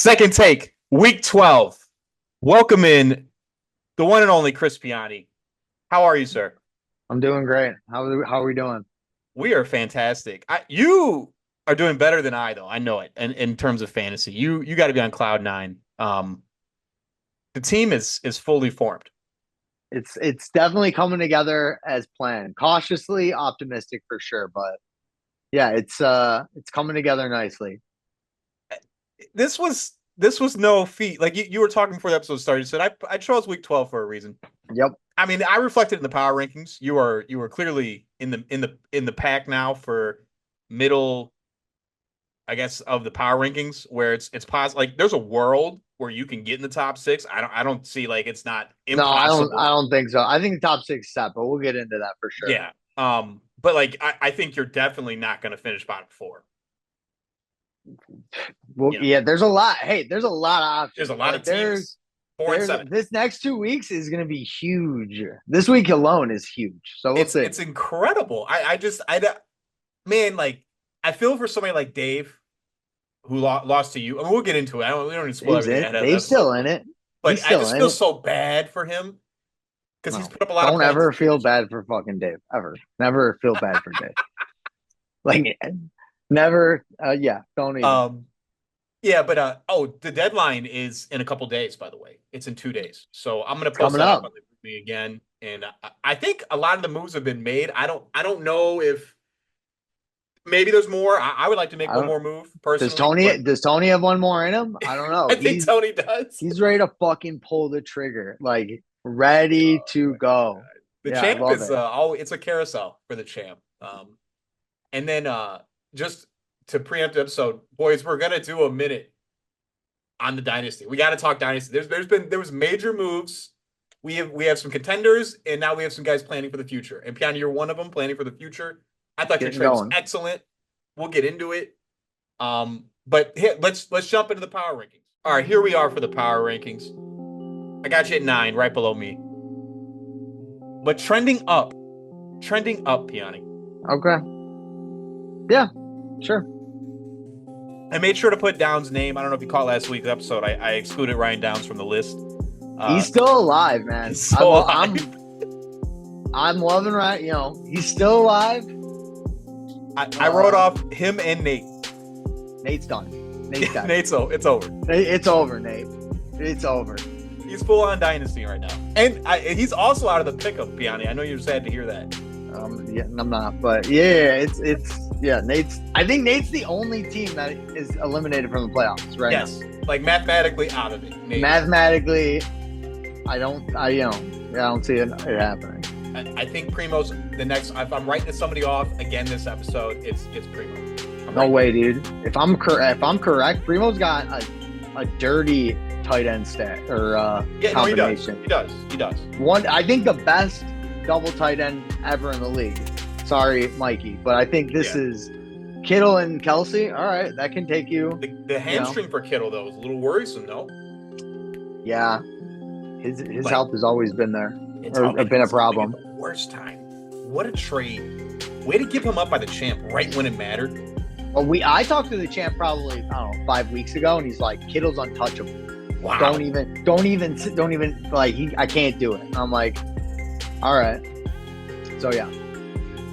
Second take, week 12. Welcome in the one and only Chris Piane. How are you, sir? I'm doing great. How are we doing? We are fantastic. You are doing better than I, though. I know it. And in terms of fantasy, you got to be on cloud nine. The team is fully formed. It's definitely coming together as planned. Cautiously optimistic for sure, but yeah, it's coming together nicely. This was no feat. Like you were talking before the episode started. You said I chose week 12 for a reason. Yep. I mean, I reflected in the power rankings. You are clearly in the pack now for middle, I guess, of the power rankings, where it's possible. Like there's a world where you can get in the top six. I don't see, like, it's not impossible. No, I don't think so. I think the top six set, but we'll get into that for sure. Yeah. But like I think you're definitely not going to finish bottom four. Well, yeah, there's a lot. Hey, there's a lot of options. There's a lot of teams. 4 and 7. This next 2 weeks is going to be huge. This week alone is huge. So we'll see. It's incredible. Man, like, I feel for somebody like Dave, who lost to you. I mean, we'll get into it. We don't need to spoil everything. Dave's still in it. But I just feel so bad for him because he's put up a lot of points. Don't ever feel bad for fucking Dave. Ever. Never feel bad for Dave. Like, never. Yeah, don't even. Yeah, but the deadline is in a couple days, by the way. It's in 2 days. So I'm going to post that up on the again. And I think a lot of the moves have been made. I don't know if maybe there's more. I would like to make one more move personally. Does Tony have one more in him? I don't know. I think Tony does. He's ready to fucking pull the trigger. Like, ready to go. The champ is it's a carousel for the champ. And then just to preempt the episode, boys, we're gonna do a minute on the dynasty. We got to talk dynasty. There was major moves. We have some contenders, and now we have some guys planning for the future. And Piane, you're one of them planning for the future. I thought your trade was excellent. We'll get into it. But here, let's jump into the power rankings. All right, here we are for the power rankings. I got you at 9, right below me. But trending up, Piane. Okay. Yeah, sure. I made sure to put Downs' name. I don't know if you caught last week's episode. I excluded Ryan Downs from the list. He's still alive, man. He's still alive. I'm loving Ryan. You know, he's still alive. I wrote off him and Nate. Nate's done. Nate's done. It's over. It's over, Nate. It's over. He's full on dynasty right now, and he's also out of the pickup, Piane. I know you're sad to hear that. Yeah, I'm not, but yeah, Nate's. I think Nate's the only team that is eliminated from the playoffs right now. Yes, like mathematically out of it. Nate. Mathematically, I don't see it happening. I think Primo's the next. If I'm writing somebody off again this episode, it's Primo. No way, dude. If I'm correct, Primo's got a dirty tight end stat or combination. He does. One, I think the best double tight end ever in the league. Sorry, Mikey, but I think this is Kittle and Kelsey. All right, that can take you. The hamstring for Kittle, though, is a little worrisome, no? Yeah, his health has always been there, or been a problem. The worst time. What a trade! Way to give him up by the champ right when it mattered. Well, I talked to the champ probably 5 weeks ago, and he's like, Kittle's untouchable. Wow. Don't even like I can't do it. And I'm like, all right. So yeah.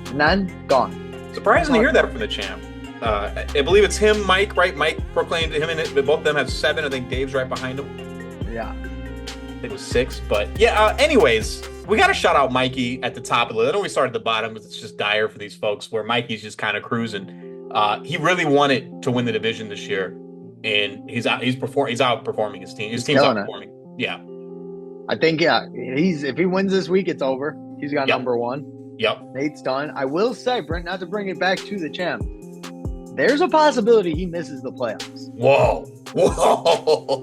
And then gone. Surprising to hear that from the champ. I believe it's him, Mike, right? Mike proclaimed him, and both of them have 7. I think Dave's right behind him. Yeah. I think it was 6. But yeah, anyways, we got to shout out Mikey at the top of the list. I know we started at the bottom because it's just dire for these folks where Mikey's just kind of cruising. He really wanted to win the division this year, and he's outperforming his team. His team's outperforming. Yeah. I think, if he wins this week, it's over. He's got number 1. Yep. Nate's done. I will say, Brent, not to bring it back to the champ, there's a possibility he misses the playoffs. Whoa.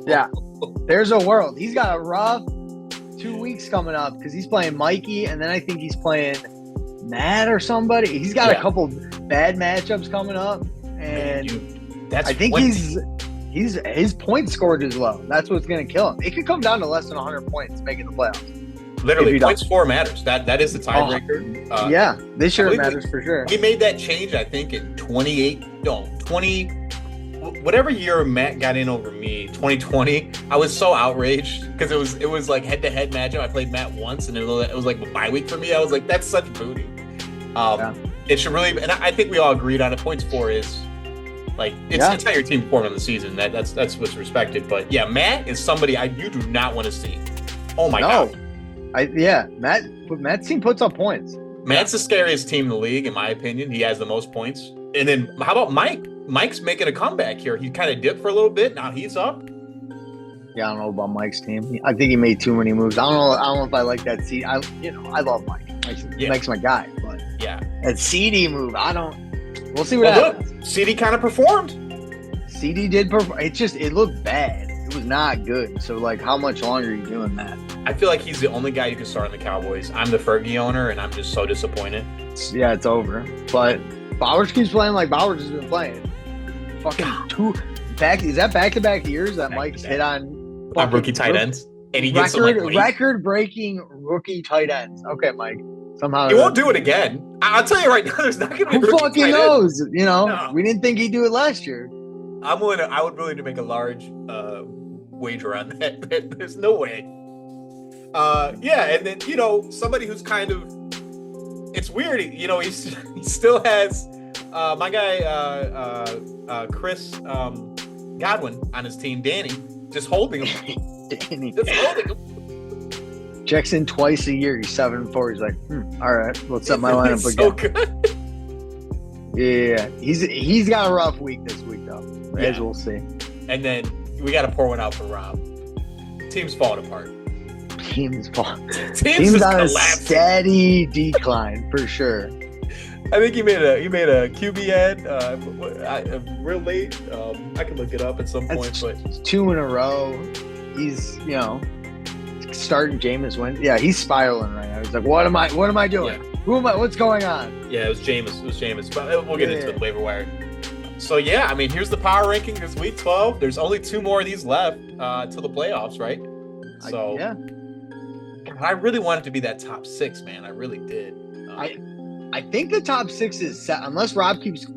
Yeah. There's a world. He's got a rough 2 weeks coming up because he's playing Mikey, and then I think he's playing Matt or somebody. He's got a couple bad matchups coming up, and I think his point scored is low. That's what's going to kill him. It could come down to less than 100 points making the playoffs. Literally, points score matters. That is the tiebreaker. This year it matters for sure. We made that change, I think, in 20. whatever year Matt got in over me, 2020, I was so outraged because it was like head-to-head matchup. I played Matt once, and it was like a bye week for me. I was like, that's such booty. It should really, and I think we all agreed on it. Points for is like it's how your team performed in the season. That's what's respected. But yeah, Matt is somebody you do not want to see. Oh my god. Matt's team puts up points. Matt's the scariest team in the league, in my opinion. He has the most points. And then how about Mike? Mike's making a comeback here. He kind of dipped for a little bit. Now he's up. Yeah, I don't know about Mike's team. I think he made too many moves. I don't know if I like that CD. I love Mike. Mike's my guy. But that CD move, we'll see what happens. Look, CD kind of performed. CD did perform. It looked bad. It was not good. So, like, how much longer are you doing that? I feel like he's the only guy you can start on the Cowboys. I'm the Fergie owner, and I'm just so disappointed. Yeah, it's over. But Bowers keeps playing like Bowers has been playing. Fucking is that back-to-back years that Mike's hit on rookie tight ends? And he gets record-breaking rookie tight ends. Okay, Mike. Somehow he won't do it again. I'll tell you right now, there's not going to be who fucking knows? We didn't think he'd do it last year. I would willing to make a large wager on that. There's no way. And then somebody who's kind of, it's weird. He still has my guy Chris Godwin on his team. Danny just holding him. Just holding him. Checks in twice a year. He's 7-4. He's like, all right, let's set my lineup again. So good. Yeah, he's got a rough week this week though, as we'll see. And then we got to pour one out for Rob. Team's falling apart. Team's on a steady decline for sure. I think he made a QB ad real late. I can look it up at some point, but 2 in a row. He's starting Jameis win. Yeah, he's spiraling right now. He's like, what am I doing? Yeah. Who am I? What's going on? Yeah, it was Jameis. But we'll get into the waiver wire. So yeah, I mean, here's the power ranking. This week 12. There's only 2 more of these left till the playoffs, right? So I really wanted to be that top 6, man. I really did. I think the top 6 is set unless Rob keeps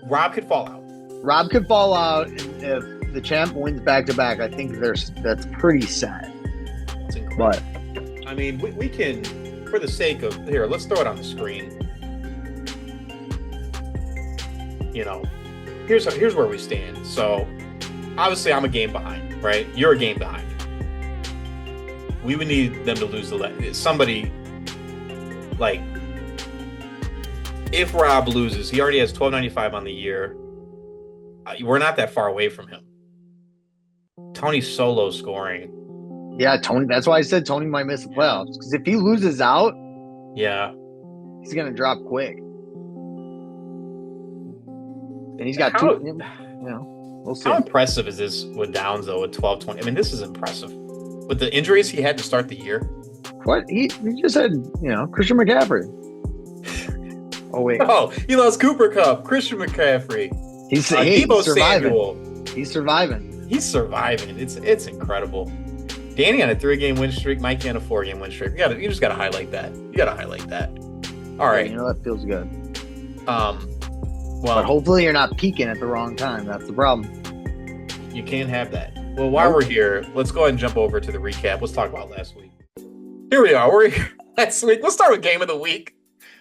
Rob could fall out. Rob could fall out, and if the champ wins back to back, I think that's pretty sad. That's incredible. But I mean, we can, for the sake of here, let's throw it on the screen. Here's where we stand. So obviously, I'm a game behind, right? You're a game behind. We would need them to lose somebody like. If Rob loses, he already has $12.95 on the year. We're not that far away from him. Tony's so low scoring. Yeah, Tony. That's why I said Tony might miss the playoffs. Because if he loses out, he's gonna drop quick. And he's got we'll see. How impressive is this with Downs though? With 12-20, I mean, this is impressive. With the injuries he had to start the year. What he just had, Christian McCaffrey. Oh wait! Oh, he lost Cooper Kupp, Christian McCaffrey. He's Deebo surviving. Samuel. He's surviving. It's incredible. Danny on a 3-game win streak. Mikey on a 4-game win streak. You just gotta highlight that. All right. That feels good. Well, but hopefully you're not peaking at the wrong time. That's the problem. You can't have that. Well, while we're here, let's go ahead and jump over to the recap. Let's talk about last week. Here we are. We're here last week. Let's start with game of the week.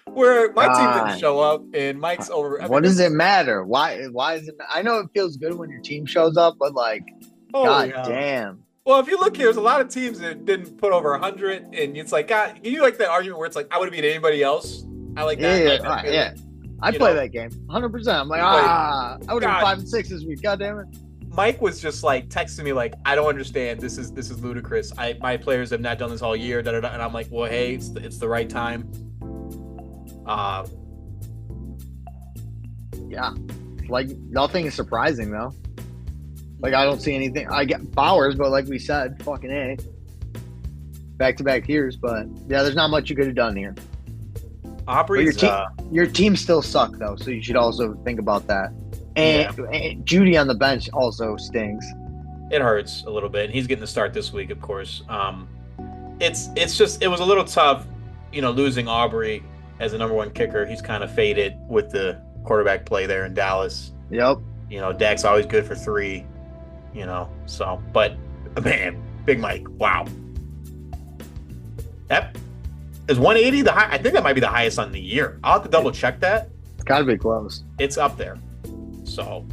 Where my team didn't show up and Mike's over. What does it matter? Why is it? I know it feels good when your team shows up, but damn. Well, if you look here, there's a lot of teams that didn't put over 100, and it's like, God, you like that argument where it's like, I would have beat anybody else. I like that. Yeah. I play that game 100%. I'm like, I would have been 5-6 this week. God damn it. Mike was just like texting me like, I don't understand. This is ludicrous. My players have not done this all year. And I'm like, well, hey, it's the right time. Like nothing is surprising though. Like I don't see anything. I get Bowers, but like we said, fucking A. Back-to-back years, but yeah, there's not much you could have done here. Aubrey's your team still suck though, so you should also think about that. And Judy on the bench also stings. It hurts a little bit, and he's getting the start this week, of course. It's just it was a little tough, losing Aubrey as the number 1 kicker. He's kind of faded with the quarterback play there in Dallas. Yep. Dak's always good for 3. So, but man, Big Mike, wow. That is 180 the high. I think that might be the highest on the year. I'll have to double check that. It's got to be close. It's up there. So,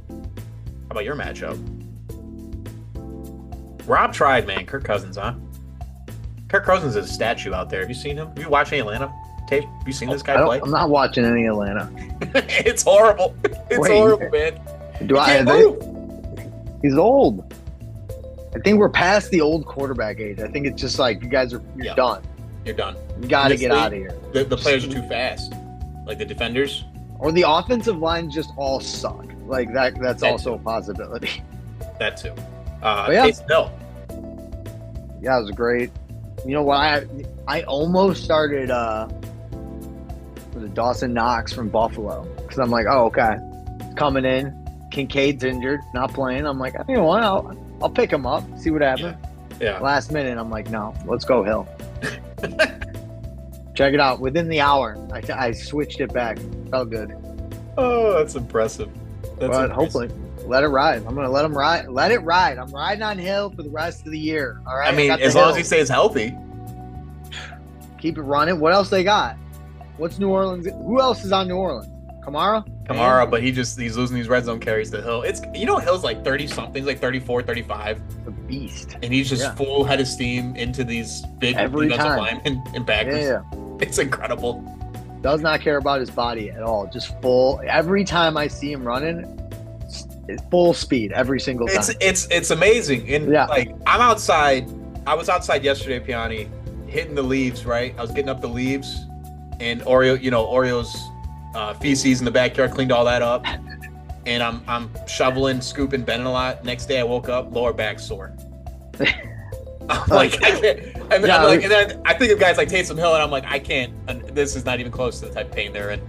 how about your matchup? Rob tried, man. Kirk Cousins, huh? Kirk Cousins is a statue out there. Have you seen him? Have you watched any Atlanta tape? Have you seen this guy play? I'm not watching any Atlanta. It's horrible. It's horrible, man. He's old. I think we're past the old quarterback age. I think it's just like you guys you're done. You're done. You got to get out of here. The players are too fast. Like the defenders. Or the offensive line just all suck. Like that's also a possibility. That too. Taysom Hill. Yeah, it was great. You know what? I almost started Dawson Knox from Buffalo because I'm like, oh, okay, coming in. Kincaid's injured, not playing. I'm like, you know what? I'll pick him up, see what happens. Yeah. Last minute, I'm like, no, let's go Hill. Check it out. Within the hour, I switched it back. Felt good. Oh, that's impressive. Hopefully, let it ride. I'm gonna let him ride. Let it ride. I'm riding on Hill for the rest of the year. All right. I mean, as long as he stays healthy. Keep it running. What else they got? What's New Orleans? Who else is on New Orleans? Kamara, but he's losing these red zone carries to Hill. Hill's like 30 something, like 34, 35. A beast. And he's just full head of steam into these big defensive linemen and backers. Yeah. It's incredible. Does not care about his body at all. Just full. Every time I see him running, it's full speed every single time. It's amazing. And like I'm outside. I was outside yesterday, Piane, hitting the leaves. Right, I was getting up the leaves, and Oreo's feces in the backyard, cleaned all that up, and I'm shoveling, scooping, bending a lot. Next day I woke up, lower back sore. I'm like, I can't. And then I think of guys like Taysom Hill, and I'm like, I can't. This is not even close to the type of pain they're in.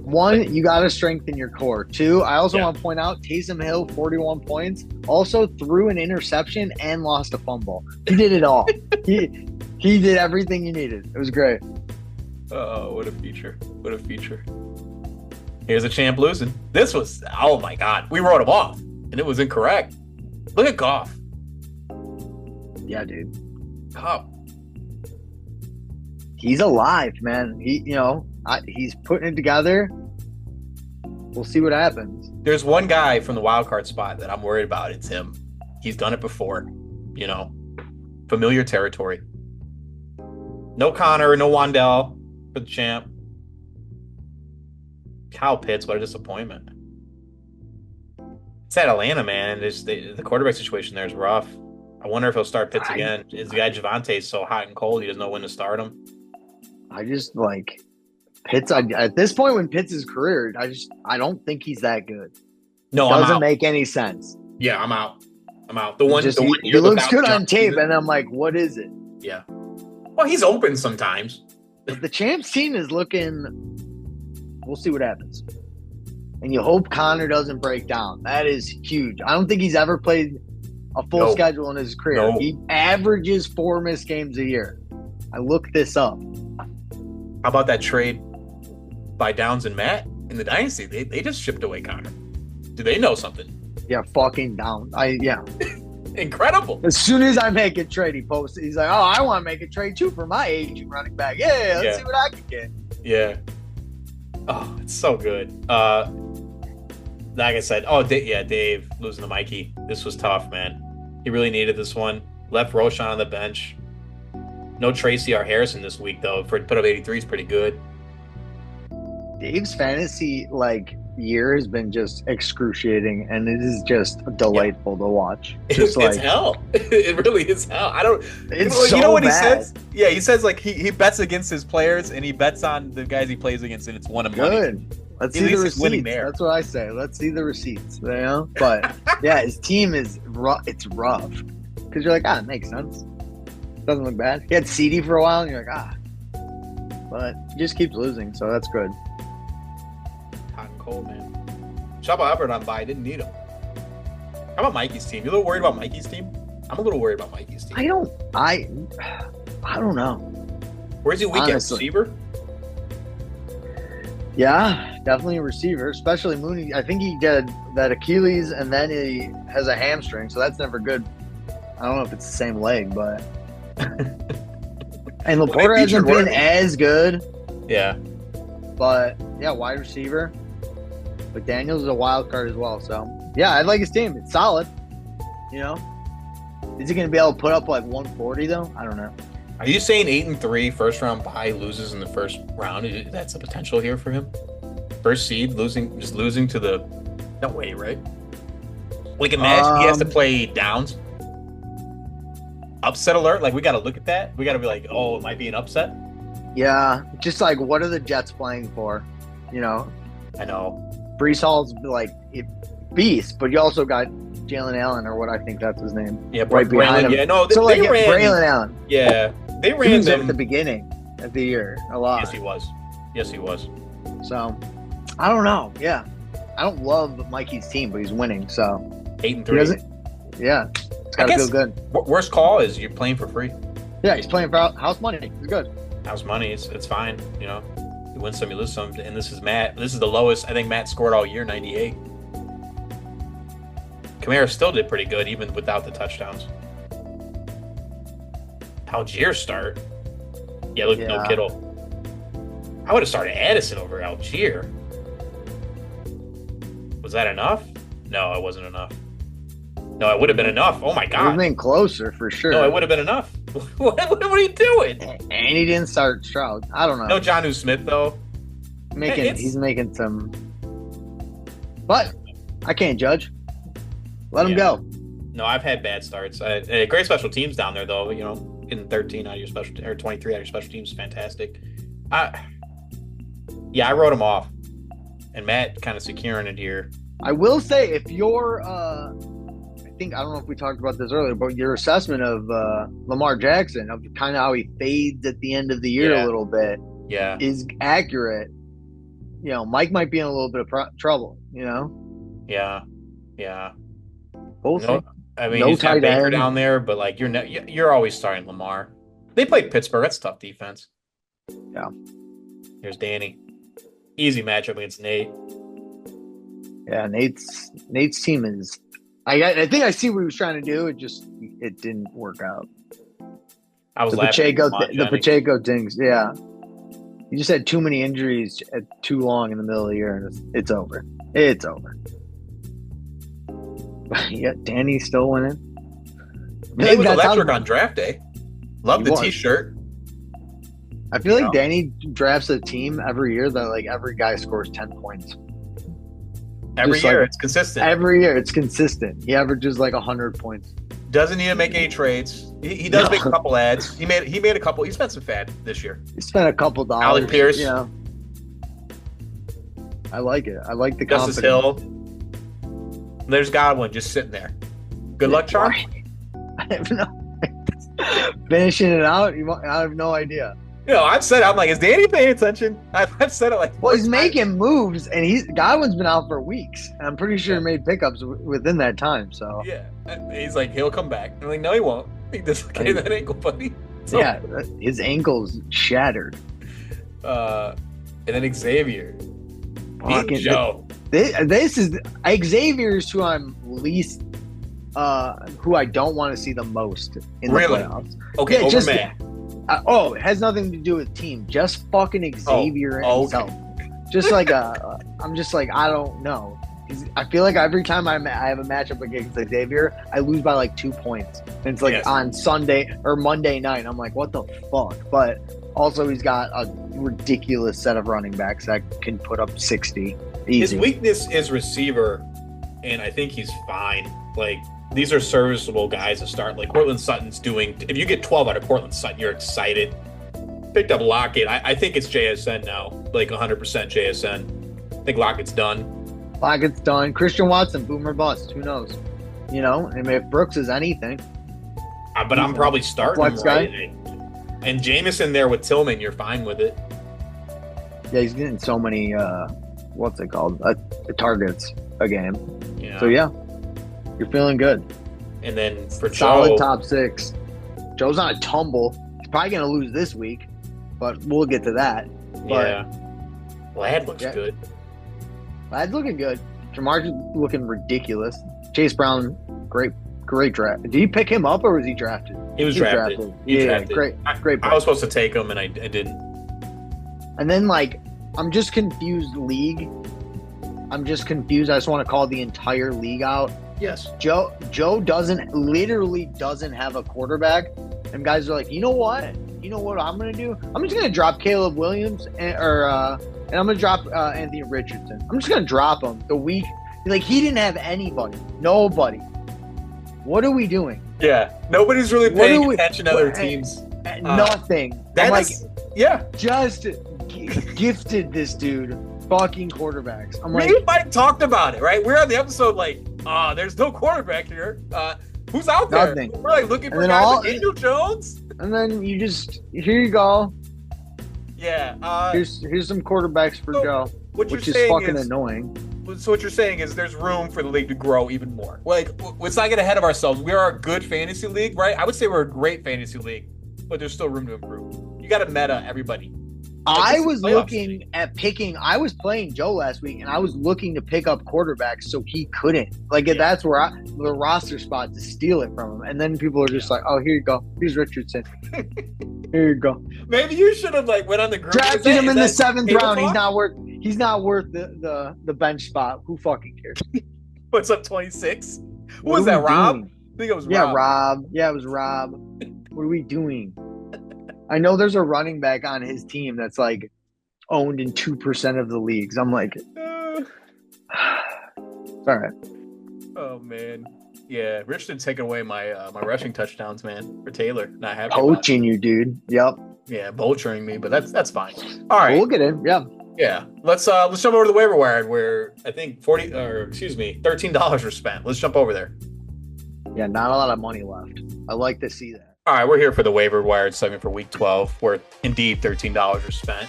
1, you got to strengthen your core. 2, I also want to point out Taysom Hill, 41 points, also threw an interception and lost a fumble. He did it all. he did everything you needed. It was great. Oh, what a feature. What a feature. Here's a champ losing. This was, oh my God. We wrote him off, and it was incorrect. Look at Goff. Yeah, dude. Goff. He's alive, man. He's putting it together. We'll see what happens. There's one guy from the Wildcard Spot that I'm worried about. It's him. He's done it before. Familiar territory. No Connor, no Wandell for the champ. Kyle Pitts, what a disappointment. It's at Atlanta, man. The quarterback situation there is rough. I wonder if he'll start Pitts again. Is the guy Javonte so hot and cold he doesn't know when to start him? I just like Pitts. At this point in Pitts' career, I don't think he's that good. No, it doesn't make any sense. Yeah, I'm out. He looks good on tape, and I'm like, what is it? Yeah. Well, he's open sometimes. The champs team is looking. We'll see what happens. And you hope Connor doesn't break down. That is huge. I don't think he's ever played a full schedule in his career. No. He averages 4 missed games a year. I looked this up. How about that trade by Downs and Matt in the Dynasty? They just shipped away Connor. Do they know something? Yeah, fucking Downs. Incredible. As soon as I make a trade, he posts it. He's like, oh, I want to make a trade too for my aging running back. Yeah, let's see what I can get. Yeah. Oh, it's so good. Like I said, Dave losing to Mikey. This was tough, man. He really needed this one. Left Roshan on the bench. No Tracy or Harrison this week, though. For put up 83 is pretty good. Dave's fantasy year has been just excruciating, and it is just delightful to watch. It's hell. It really is hell. I don't. It's you know what bad. He says? Yeah, he says he bets against his players, and he bets on the guys he plays against, and it's won him money. Good. Let's see the receipts. That's what I say. Let's see the receipts. But yeah, his team is rough. It's rough because you're like, it makes sense. Doesn't look bad. He had CD for a while, and you're like, but he just keeps losing, so that's good. Hot and cold, man. Shaba Hubbard on bye. Didn't need him. How about Mikey's team? You a little worried about Mikey's team? I'm a little worried about Mikey's team. I don't know. Where's he weak at receiver? Yeah, definitely a receiver, especially Mooney. I think he did that Achilles, and then he has a hamstring, so that's never good. I don't know if it's the same leg, but and Laporta hasn't been as good. Yeah, but yeah, wide receiver. But Daniels is a wild card as well, so yeah, I like his team. It's solid. You know, is he going to be able to put up like 140 though? I don't know. Are you saying 8-3 first round bye loses in the first round? That's a potential here for him. First seed losing to the no way, right? Like imagine he has to play downs. Upset alert! Like we got to look at that. We got to be like, oh, it might be an upset. Yeah, just like what are the Jets playing for? You know, I know. Brees Hall's like beast, but you also got Jalen Allen or what I think that's his name. Yeah, right behind him. Yeah, no, so like Braylon Allen. Yeah, they ran him at the beginning of the year a lot. Yes, he was. So I don't know. Yeah, I don't love Mikey's team, but he's winning. So 8-3. Yeah, it's gotta feel good. Worst call is you're playing for free. Yeah, he's playing for house money. He's good. House money, it's fine. You know, you win some, you lose some. And this is Matt. This is the lowest I think Matt scored all year, 98. Kamara still did pretty good, even without the touchdowns. Algier start. Yeah, look, no Kittle. I would have started Addison over Algier. Was that enough? No, it wasn't enough. No, it would have been enough. Oh my God. It would have been closer for sure. No, it would have been enough. What are you doing? And he didn't start Stroud. I don't know. No Jonnu Smith, though. He's making some. But I can't judge. Let him go. No, I've had bad starts. Great special teams down there, though. You know, getting 13 out of your special or 23 out of your special teams is fantastic. I wrote him off, and Matt kind of securing it here. I will say, if you're, I don't know if we talked about this earlier, but your assessment of Lamar Jackson, of kind of how he fades at the end of the year a little bit, is accurate. You know, Mike might be in a little bit of trouble. You know. Yeah. Both. I mean, he's got Baker down there, but like you're always starting Lamar. They played Pittsburgh. That's a tough defense. Yeah. Here's Danny. Easy matchup against Nate. Yeah, Nate's team is. I think I see what he was trying to do. It didn't work out. I was laughing. The Pacheco things. Yeah. He just had too many injuries at too long in the middle of the year, and it's over. It's over. Yeah, Danny's still winning. He was electric on draft day. Love the T-shirt. I feel like Danny drafts a team every year that like every guy scores 10 points. Every year, it's consistent. Every year, it's consistent. He averages like 100 points. Doesn't need to make any trades. He does make a couple ads. He made a couple. He spent some fad this year. He spent a couple dollars. Alec Pierce. Yeah. I like it. I like the Justice confidence. Hill. There's Godwin just sitting there. Good luck, Charm. I have no finishing it out. I have no idea. You know, I've said, I'm like, is Danny paying attention? I've said it like. Well, he's making moves, and Godwin's been out for weeks, and I'm pretty sure he made pickups within that time. So yeah, he's like, he'll come back. I'm like, no, he won't. He dislocated that ankle, buddy. So, yeah, his ankle's shattered. And then Xavier. Joe. This is Xavier's who I'm least, who I don't want to see the most in the playoffs. Okay, over Matt. It has nothing to do with team. Just fucking Xavier himself. Okay. Just like I'm just like, I don't know. I feel like every time I have a matchup against Xavier, I lose by like 2 points. And it's like on Sunday or Monday night. I'm like, what the fuck? But also he's got a ridiculous set of running backs that can put up 60. Easy. His weakness is receiver, and I think he's fine. Like, these are serviceable guys to start. Like, Cortland Sutton's doing – if you get 12 out of Cortland Sutton, you're excited. Picked up Lockett. I think it's JSN now, like 100% JSN. I think Lockett's done. Lockett's done. Christian Watson, boomer bust. Who knows? You know, I mean, if Brooks is anything. But I'm probably starting him right. And Jameson there with Tillman, you're fine with it. Yeah, he's getting so many what's it called? Targets a game. Yeah. So yeah, you're feeling good. And then for solid Joe, top 6. Joe's on a tumble. He's probably gonna lose this week, but we'll get to that. But, Lad looks good. That's looking good. Jamar's looking ridiculous. Chase Brown, great draft. Did you pick him up or was he drafted? He was drafted. Drafted. Great. I was supposed to take him and I didn't. And then I'm just confused. League. I'm just confused. I just want to call the entire league out. Yes. Joe literally doesn't have a quarterback, and guys are like, you know what I'm gonna do? I'm just gonna drop Caleb Williams and I'm gonna drop Anthony Richardson. I'm just gonna drop him the week. He didn't have anybody. Nobody. What are we doing? Yeah. Nobody's really paying attention to other teams. Nothing. Just gifted this dude fucking quarterbacks. Me and Mike talked about it, right? We're on the episode there's no quarterback here. Who's out there? Nothing. We're looking for guys like Daniel Jones. And then here you go. Yeah. Here's some quarterbacks for Joe, which is fucking annoying. So what you're saying is there's room for the league to grow even more. Let's not get ahead of ourselves. We are a good fantasy league, right? I would say we're a great fantasy league, but there's still room to improve. You got to meta everybody. I was looking at picking. I was playing Joe last week, and I was looking to pick up quarterbacks so he couldn't. That's where the roster spot to steal it from him. And then people are just like, "Oh, here you go. Here's Richardson. Here you go." Maybe you should have went on the group. Drafted him in the 7th round. He's not worth the bench spot. Who fucking cares? What's up, 26? Who was that, Rob? Doing? I think it was Rob. Yeah, Rob. Yeah, it was Rob. What are we doing? I know there's a running back on his team that's owned in 2% of the leagues. I'm like, it's all right. Oh man, yeah. Richardson taking away my rushing touchdowns, man. For Taylor, not happy. Poaching you, dude. Yep. Yeah, vulturing me, but that's fine. All right, we'll get in. Yeah. Yeah. Let's jump over to the waiver wire where I think $13 were spent. Let's jump over there. Yeah, not a lot of money left. I like to see that. All right, we're here for the waiver wired segment for week 12, where indeed $13 were spent.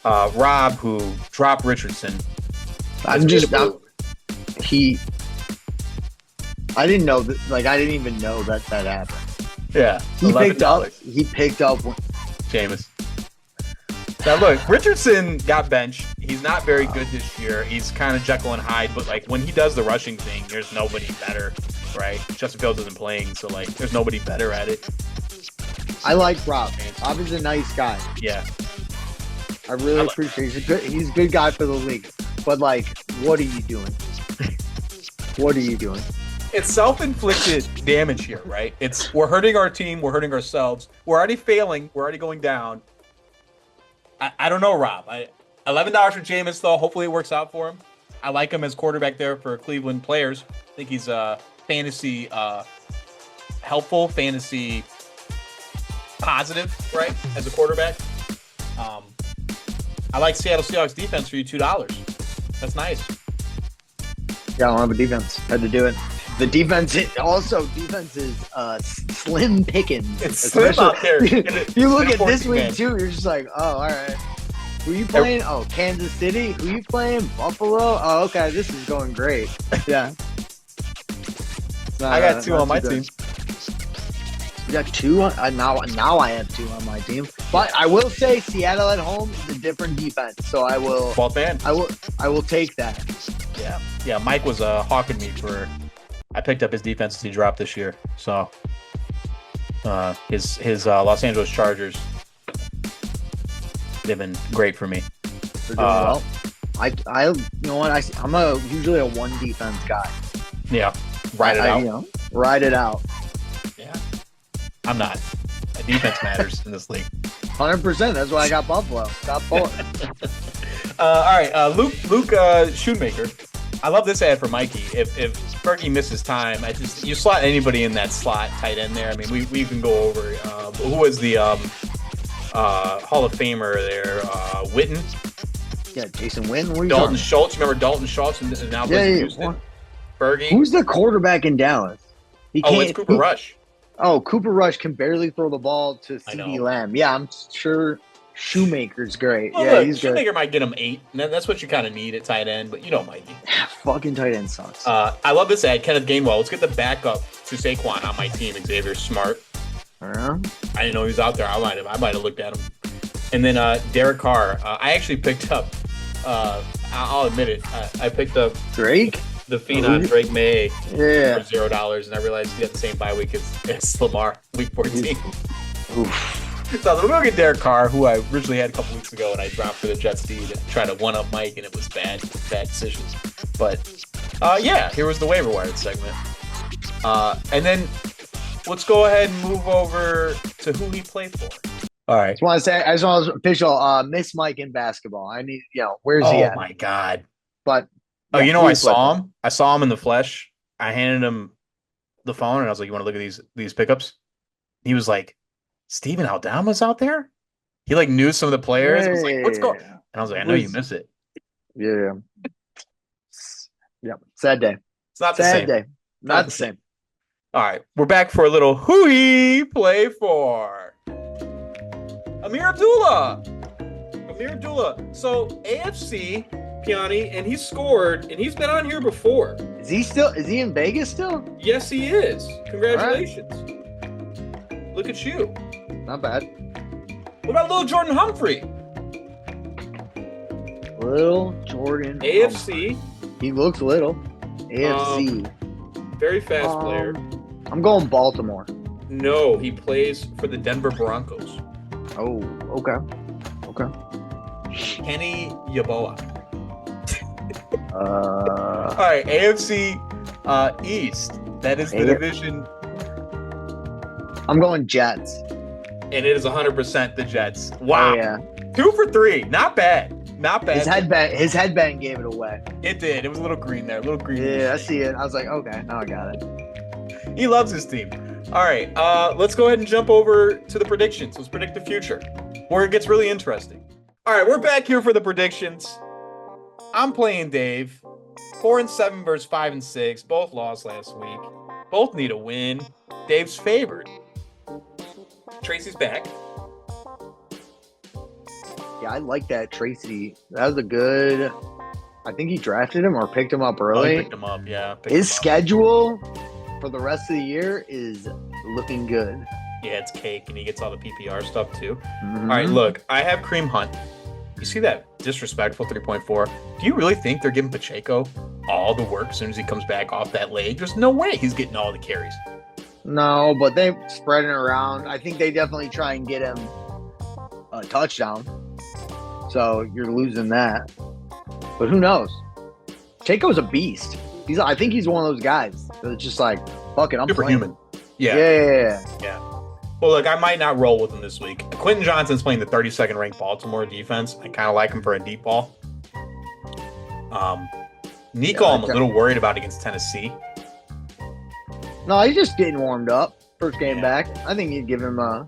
Rob, who dropped Richardson. I didn't know that. I didn't even know that happened. Yeah, he picked up Jameis. Now look, Richardson got benched. He's not very good this year. He's kind of Jekyll and Hyde, but when he does the rushing thing, there's nobody better. Right, Justin Fields isn't playing, so there's nobody better at it. I like Rob. Rob is a nice guy. Yeah, I really appreciate. He's a good guy for the league. But what are you doing? What are you doing? It's self-inflicted damage here, right? We're hurting our team. We're hurting ourselves. We're already failing. We're already going down. I don't know, Rob. $11 for Jameis though. Hopefully it works out for him. I like him as quarterback there for Cleveland players. I think he's fantasy helpful, fantasy positive, right? As a quarterback. I like Seattle Seahawks defense for you, $2. That's nice. Yeah, I don't have a defense. Had to do it. The defense is slim pickings. It's slim out there. You look at this week too, you're just like, oh, all right. Who you playing? Oh, Kansas City. Who you playing? Buffalo. Oh, okay. This is going great. Yeah. I got 2 on my team. You got 2? Now I have 2 on my team. But I will say Seattle at home is a different defense. So I will. 12th man. I will take that. Yeah. Yeah. Mike was hawking me for. I picked up his defenses he dropped this year. So his Los Angeles Chargers. They've been great for me. They're doing well. I you know what? I'm usually a one defense guy. Yeah. Ride it out. Ride it out. Yeah. I'm not. Defense matters in this league. 100%. That's why I got Buffalo. Got 4. All right. Luke Shoemaker. I love this ad for Mikey. If Fergie misses time, you slot anybody in that slot tight end there. I mean, we can go over who was the Hall of Famer there, Witten. Yeah, Jason Witten. Dalton Schultz. Remember Dalton Schultz and now plays Houston. Fergie. Who's the quarterback in Dallas? It's Cooper Rush. Oh, Cooper Rush can barely throw the ball to CeeDee Lamb. Yeah, I'm sure Shoemaker's great. Well, yeah, look, he's Shoemaker great. might get him 8. That's what you kind of need at tight end, but Mikey. Fucking tight end sucks. I love this ad. Kenneth Gainwell. Let's get the backup to Saquon on my team. Xavier Smart. I didn't know he was out there. I might have looked at him. And then Derek Carr. I actually picked up I'll admit it. I picked up Drake? the phenom Drake May Yeah. for $0, and I realized he had the same bye week as Lamar, week 14. So I was going to get Derek Carr, who I originally had a couple weeks ago, and I dropped for the Jets to try to one-up Mike, and it was bad decisions. But, yeah, here was the waiver wired segment. And then let's go ahead and move over to who he played for. All right. I just want to official Miss Mike in basketball. I need, where's he at? Oh, my God. But I saw him. I saw him in the flesh. I handed him the phone, and I was like, you want to look at these pickups? He was like, Steven Aldama's out there? He like knew some of the players. I was like, what's going on? And I was like, I know you miss it. Yeah. Yep. Sad day. It's not the same. Sad day. Not the same. All right. We're back for a little who he play for. Amir Abdullah. So AFC, Piane, and he scored, and he's been on here before. Is he in Vegas still? Yes, he is. Congratulations. Look at you. Not bad. What about little Jordan Humphrey? Little Jordan AFC. Humphrey. He looks little. AFC. Very fast player. I'm going Baltimore. No, he plays for the Denver Broncos. Oh, okay. Kenny Yeboah. All right, AFC East. That is the division. I'm going Jets. And it is 100% the Jets. Wow. Oh, yeah. 2 for 3. Not bad. His headband gave it away. It did. It was a little green there. A little green. Yeah, I see it. I was like, okay, now I got it. He loves his team. All right. Let's go ahead and jump over to the predictions. Let's predict the future, where it gets really interesting. All right, we're back here for the predictions. I'm playing Dave. 4-7 versus 5-6. Both lost last week. Both need a win. Dave's favored. Tracy's back. Yeah, I like that Tracy. That was a good. I think he drafted him or picked him up early. He picked him up, yeah. His schedule for the rest of the year is looking good. Yeah, it's cake, and he gets all the PPR stuff too. Mm-hmm. All right, look, I have Kareem Hunt. You see that disrespectful 3.4? Do you really think they're giving Pacheco all the work as soon as he comes back off that leg? There's no way he's getting all the carries. No, but they spread it around. I think they definitely try and get him a touchdown. So you're losing that. But who knows? Pacheco's a beast. I think he's one of those guys that's just like, fuck it, I'm superhuman. Yeah. Well, look, I might not roll with him this week. Quentin Johnson's playing the 32nd ranked Baltimore defense. I kind of like him for a deep ball. Nico, I'm a little worried about against Tennessee. No, he's just getting warmed up. First game back. I think you'd give him and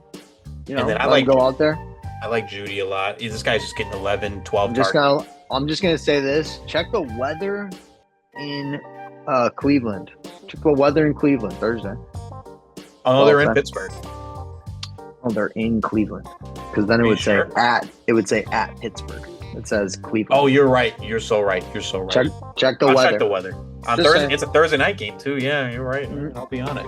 then I go out there. I like Judy a lot. This guy's just getting 11, 12 targets. I'm just gonna say this. Check the weather in Cleveland. Check the weather in Cleveland Thursday. Oh, no, they're in Pittsburgh. Oh, they're in Cleveland. Because then it would say at Pittsburgh. It says Cleveland. Oh, you're right. You're so right. Check the weather. Check the weather. On Thursday, it's a Thursday night game too. Yeah, you're right. Mm-hmm. I'll be on it.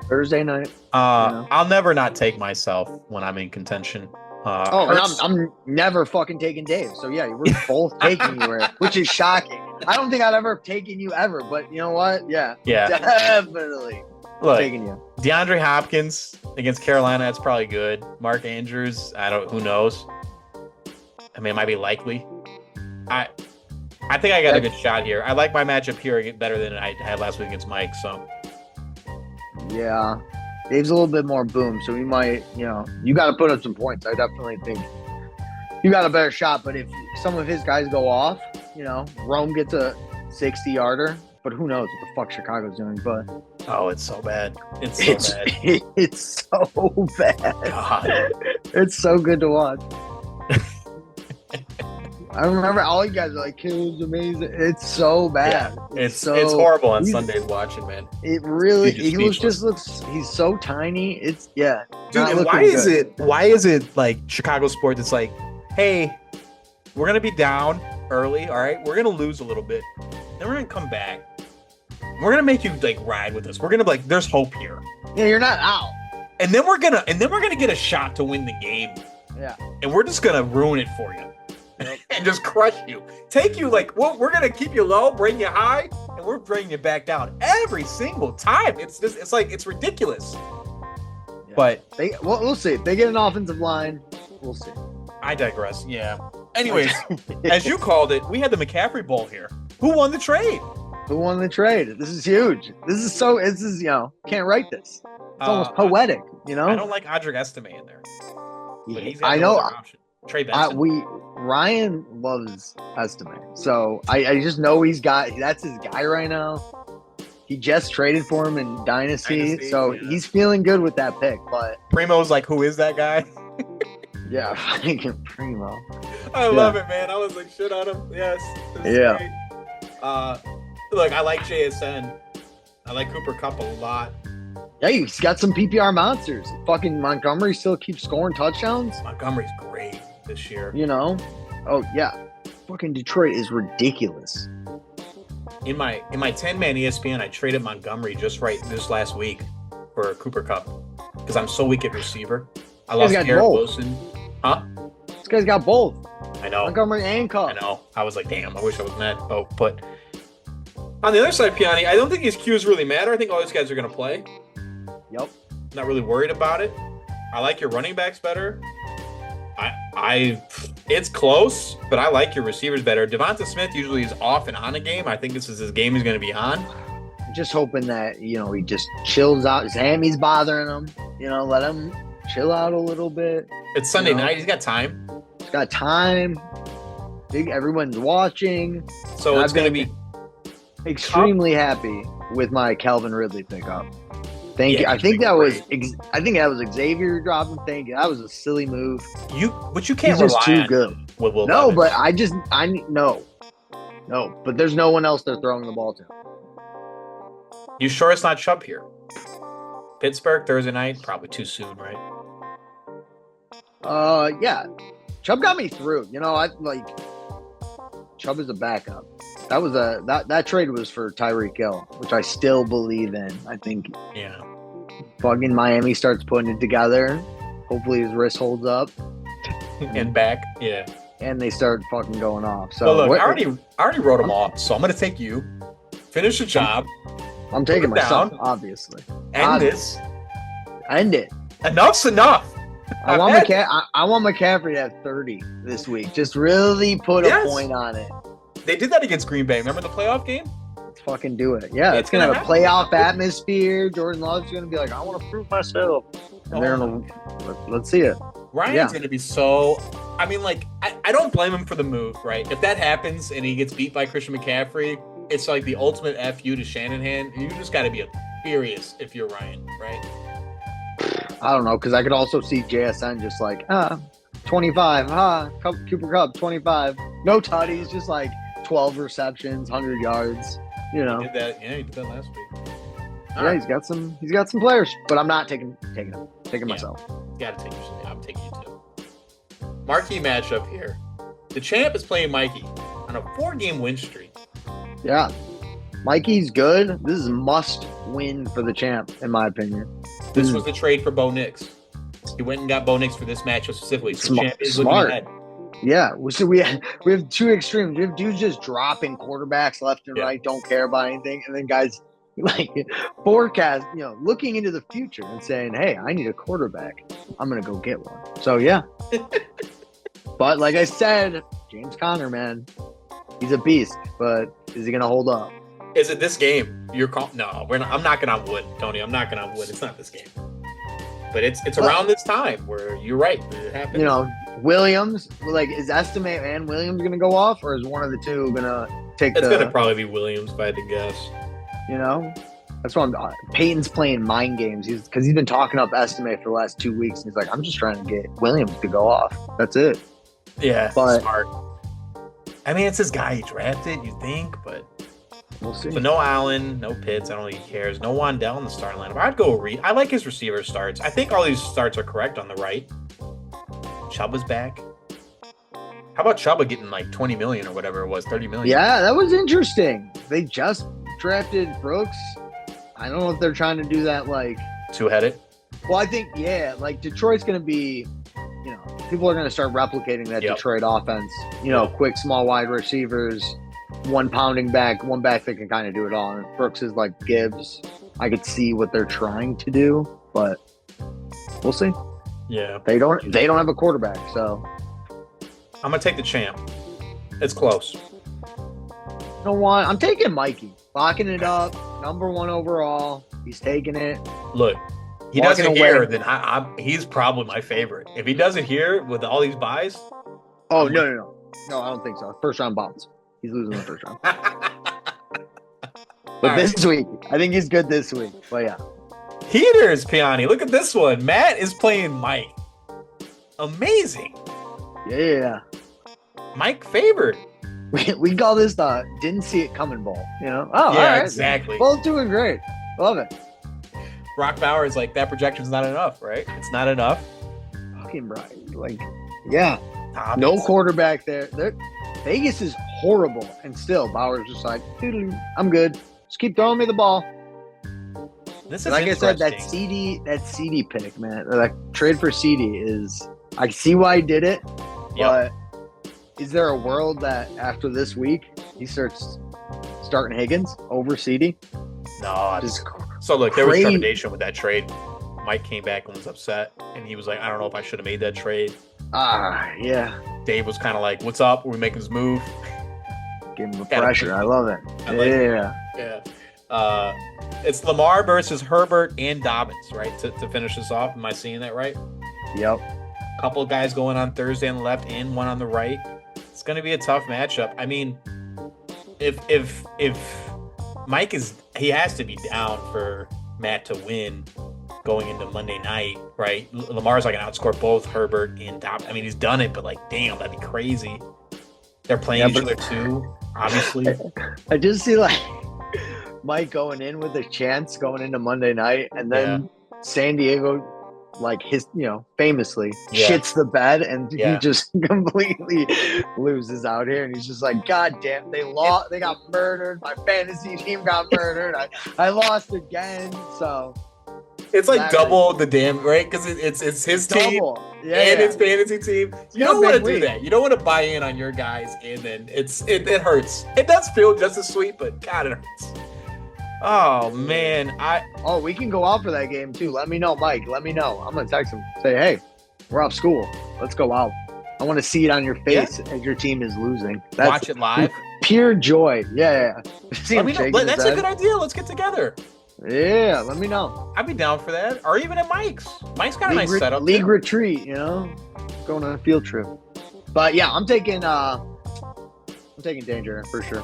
Thursday night. I'll never not take myself when I'm in contention. And I'm never fucking taking Dave. So yeah, we're both taking you, which is shocking. I don't think I'd ever have taken you ever, but you know what? Yeah. Definitely. Look, taking you. DeAndre Hopkins against Carolina, that's probably good. Mark Andrews, who knows? I mean, it might be likely. I think I got a good shot here. I like my matchup here better than I had last week against Mike. So yeah, Dave's a little bit more boom, so we might, you got to put up some points. I definitely think you got a better shot. But if some of his guys go off, Rome gets a 60-yarder, but who knows what the fuck Chicago's doing? But it's so bad. It's so bad. It's so bad. God. It's so good to watch. I remember all you guys are like, "Kill's amazing." It's so bad. Yeah, it's horrible on Sundays watching, man. It really. He looks. He's so tiny. It's Dude, and why is it like Chicago sports? It's like, hey, we're gonna be down early. All right, we're gonna lose a little bit, then we're gonna come back. We're gonna make you like ride with us. We're gonna be like, there's hope here. Yeah, you're not out. And then we're gonna get a shot to win the game. Yeah. And we're just gonna ruin it for you. and just crush you. Take you like, well, we're gonna keep you low, bring you high, and we're bringing you back down every single time. It's just, it's ridiculous. Yeah. But we'll see. If they get an offensive line, we'll see. I digress. Yeah. Anyways, as you called it, we had the McCaffrey Bowl here. Who won the trade? Who won the trade? This is huge. This is can't write this. It's almost poetic, I don't like Audric Estime in there. But he's I know. Trey Benson. Ryan loves Estime, so I just know that's his guy right now. He just traded for him in Dynasty, so he's feeling good with that pick. But Primo's like, who is that guy? Yeah, fucking Primo. I love it, man. I was like, shit on him. Yes. Yeah. Great. Look, I like JSN. I like Cooper Kupp a lot. Yeah, he's got some PPR monsters. Fucking Montgomery still keeps scoring touchdowns. Montgomery's great this year. Oh yeah. Fucking Detroit is ridiculous. In my 10-man ESPN, I traded Montgomery just last week for Cooper Kupp because I'm so weak at receiver. I lost Garrett Wilson. Huh? This guy's got both. I know. Montgomery and Kupp. I know. I was like, damn, I wish I was in that boat. But on the other side, Piane, I don't think these Qs really matter. I think all these guys are going to play. Yep. Not really worried about it. I like your running backs better. It's close, but I like your receivers better. Devonta Smith usually is off and on a game. I think this is his game he's going to be on. Just hoping that, he just chills out. His hammy's bothering him. Let him chill out a little bit. It's Sunday night. He's got time. He's got time. Everyone's watching. So it's going to be extremely happy with my Calvin Ridley pickup. Thank you. I think that was Xavier dropping. Thank you. That was a silly move. But you can't rely too on good. Will no, but no. But there's no one else they're throwing the ball to. You sure it's not Chubb here? Pittsburgh Thursday night, probably too soon, right? Yeah. Chubb got me through. Chubb is a backup. That was that trade was for Tyreek Hill, which I still believe in. I think. Yeah. Fucking Miami starts putting it together. Hopefully his wrist holds up. And back, yeah. And they start fucking going off. So well, look, I already wrote them off, so I'm gonna take you. Finish the job. I'm taking myself, obviously. End this. End it. Enough's enough. I want McCaffrey to have 30 this week. Just really put a point on it. They did that against Green Bay. Remember the playoff game? Let's fucking do it. Yeah, it's gonna have a playoff atmosphere. Jordan Love's gonna be like, I want to prove myself. And they're gonna let's see it. Ryan's gonna be so. I mean, I don't blame him for the move, right? If that happens and he gets beat by Christian McCaffrey, it's like the ultimate FU to Shanahan. You just got to be furious if you're Ryan, right? I don't know, because I could also see JSN just 25, Cooper Kupp, 25. No tutties, just 12 receptions, 100 yards, He did that. Yeah, he did that last week. Yeah, he's got some players, but I'm not taking him. Taking myself. Got to take yourself. I'm taking you too. Marquee matchup here. The champ is playing Mikey on a 4-game win streak. Yeah. Mikey's good. This is a must win for the champ, in my opinion. This was the trade for Bo Nix. He went and got Bo Nix for this matchup specifically. So champ is smart. Ahead. Yeah. So we have two extremes. We have dudes just dropping quarterbacks left and right, don't care about anything. And then guys forecast, looking into the future and saying, hey, I need a quarterback. I'm going to go get one. So, yeah. But like I said, James Conner, man, he's a beast. But is he going to hold up? Is it this game? No, we're not. I'm knocking on wood, Tony. I'm knocking on wood. It's not this game. But it's around this time where you're right. It happens. Williams, is Estime and Williams going to go off, or is one of the two going to take It's going to probably be Williams, if I had to guess. That's why Peyton's playing mind games. Because he's been talking up Estime for the last 2 weeks. And he's like, I'm just trying to get Williams to go off. That's it. Yeah, but smart. I mean, it's this guy he drafted, you think, but we'll see. So no Allen, no Pitts. I don't think he cares. No Wandell in the starting lineup. I'd go Reed. I like his receiver starts. I think all these starts are correct on the right. Chubba's back. How about Chubba getting $20 million or whatever it was, $30 million? Yeah, that was interesting. They just drafted Brooks. I don't know if they're trying to do that two-headed. Well, I think Detroit's going to be, people are going to start replicating that Yep. Detroit offense. You know, quick, small, wide receivers, one pounding back, one back that can kind of do it all. And Brooks is like Gibbs. I could see what they're trying to do, but we'll see. Yeah. They don't have a quarterback, so I'm going to take the champ. It's close. you know what? I'm taking Mikey. Locking it up, number 1 overall. He's taking it. Look, he Walking does it away. here, then he's probably my favorite. If he does it here with all these buys, Oh, no. No, I don't think so. First round bounce. He's losing the first round. But this week, I think he's good this week. But yeah. Heaters, Piane. Look at this one. Matt is playing Mike. Amazing. Yeah. Mike favored. We call this the didn't see it coming bowl, you know? Oh, Yeah, all right. exactly. Both doing great. Love it. Brock Bauer is like, that projection's not enough, right? It's not enough. Fucking right. Like, yeah. Top No is- quarterback there. Vegas is horrible. And still, Bauer's just like, "Doo-doo, I'm good. Just keep throwing me the ball." This is Like I said, that interesting. CD pick, man. That trade for CD is, I see why he did it, Yep. but is there a world that after this week he starts starting Higgins over CD? No. Just So look, there was crazy. trepidation with that trade. Mike came back and was upset, and he was like, I don't know if I should have made that trade. Yeah. Dave was kind of like, what's up? Are we making this move? Give him the Gotta pressure. push I it. love it. I like it. Yeah. Yeah. It's Lamar versus Herbert and Dobbins, right? To finish this off. Am I seeing that right? Yep. Couple of guys going on Thursday on the left and one on the right. It's going to be a tough matchup. I mean, if Mike he has to be down for Matt to win going into Monday night, right? Lamar's like an outscore both Herbert and Dobbins. I mean, he's done it, but like, damn, that'd be crazy. They're playing each other too, obviously. I just see like Mike going in with a chance going into Monday night, and then San Diego, like famously shits the bed, and he just completely loses out here, and he's just like, God damn, they lost, they got murdered. My fantasy team got murdered. I lost again. So it's like double the damn, right? Because it's his team and his fantasy team. You don't want to do that. You don't want to buy in on your guys, and then it hurts. It does feel just as sweet, but God, it hurts. Oh man, we can go out for that game too. Let me know, Mike. Let me know. I'm gonna text him. Say, hey, we're off school. Let's go out. I want to see it on your face as your team is losing. Watch it live. Pure joy. Yeah. See him shaking his That's a head. good idea. Let's get together. Yeah, let me know. I'd be down for that. Or even at Mike's. Mike's got a nice setup. League retreat, going on a field trip. But yeah, I'm taking Danger for sure.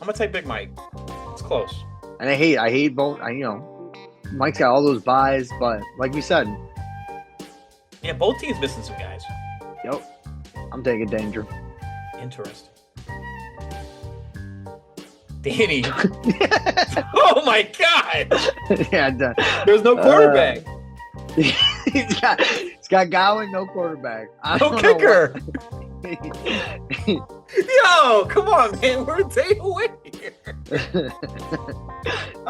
I'm gonna take Big Mike. It's close. And I hate both. Mike's got all those buys, but like we said, yeah, both teams missing some guys. Yep, I'm taking Danger. Interesting. Danny. Oh my God. Yeah, there's no quarterback. He's got Godwin, no quarterback. No kicker. Yo, come on, man. We're a day away here.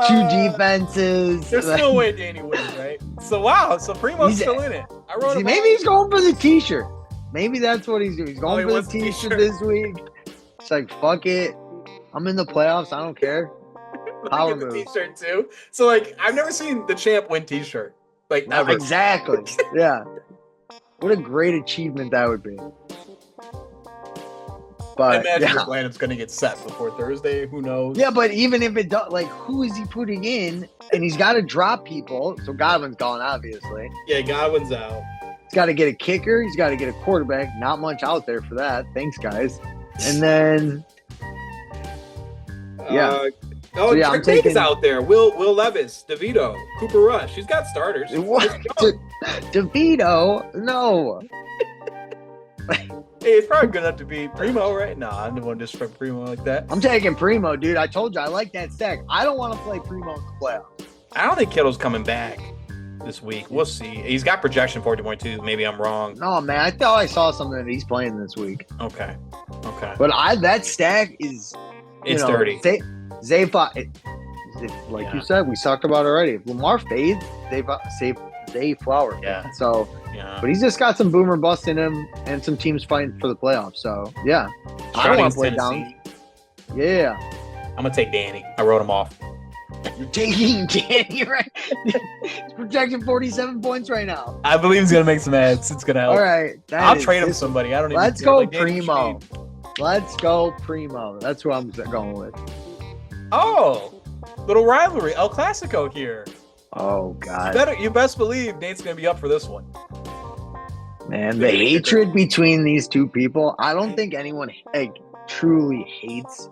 Two defenses. There's no way Danny wins, right? So wow, so Primo's still in it. I wrote him. Maybe he's going for the t-shirt. Maybe that's what he's doing. He's going for the t-shirt this week. It's like, fuck it. I'm in the playoffs. I don't care. Power move. T-shirt too. So like, I've never seen the champ win t-shirt. Like ever. Exactly. Yeah. What a great achievement that would be. But I imagine this lineup's going to get set before Thursday. Who knows? Yeah, but even if it does, like, who is he putting in? And he's got to drop people. So Godwin's gone, obviously. Yeah, Godwin's out. He's got to get a kicker. He's got to get a quarterback. Not much out there for that. Thanks, guys. And then, I'm taking out there. Will Levis, DeVito, Cooper Rush. He's got starters. DeVito? No. Hey, it's probably good enough to be Primo, right? No, I don't want to disrespect Primo like that. I'm taking Primo, dude. I told you I like that stack. I don't want to play Primo in the playoffs. I don't think Kittle's coming back this week. We'll see. He's got projection 40.2. Maybe I'm wrong. No, man. I thought I saw something that he's playing this week. Okay. But that stack is... It's dirty. You said, we talked about it already. If Lamar fades, they flower. Yeah. So, but he's just got some boomer bust in him and some teams fighting for the playoffs. So, yeah. I don't want to play down. Yeah. I'm going to take Danny. I wrote him off. You're taking Danny, right? He's projecting 47 points right now. I believe he's going to make some ads. It's going to help. All right. I'll trade him to somebody. I don't even Let's go Primo. Let's go Primo. That's who I'm going with. Oh, little rivalry. El Clasico here. Oh, God. You best believe Nate's going to be up for this one. Man, the hatred between these two people, I don't think anyone truly hates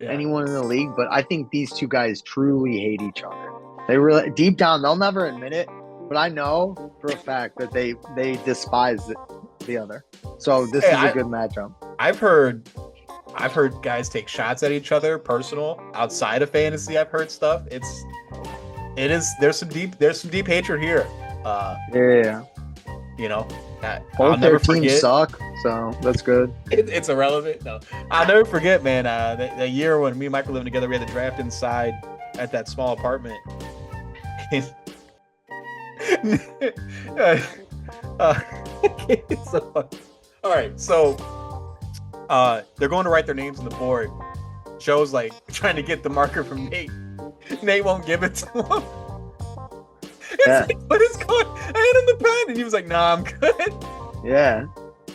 anyone in the league, but I think these two guys truly hate each other. They really, deep down, they'll never admit it, but I know for a fact that they despise the other. So this is a good matchup. I've heard guys take shots at each other, personal, outside of fantasy. I've heard stuff. There's some deep hatred here. You know, both their teams suck, so that's good. It's irrelevant. No, I'll never forget, man. The year when me and Mike were living together, we had the draft inside at that small apartment. All right, so they're going to write their names on the board. Joe's like trying to get the marker from Nate. Nate won't give it to him. Like, what is going on? I hand him the pen, and he was like, "Nah, I'm good." Yeah,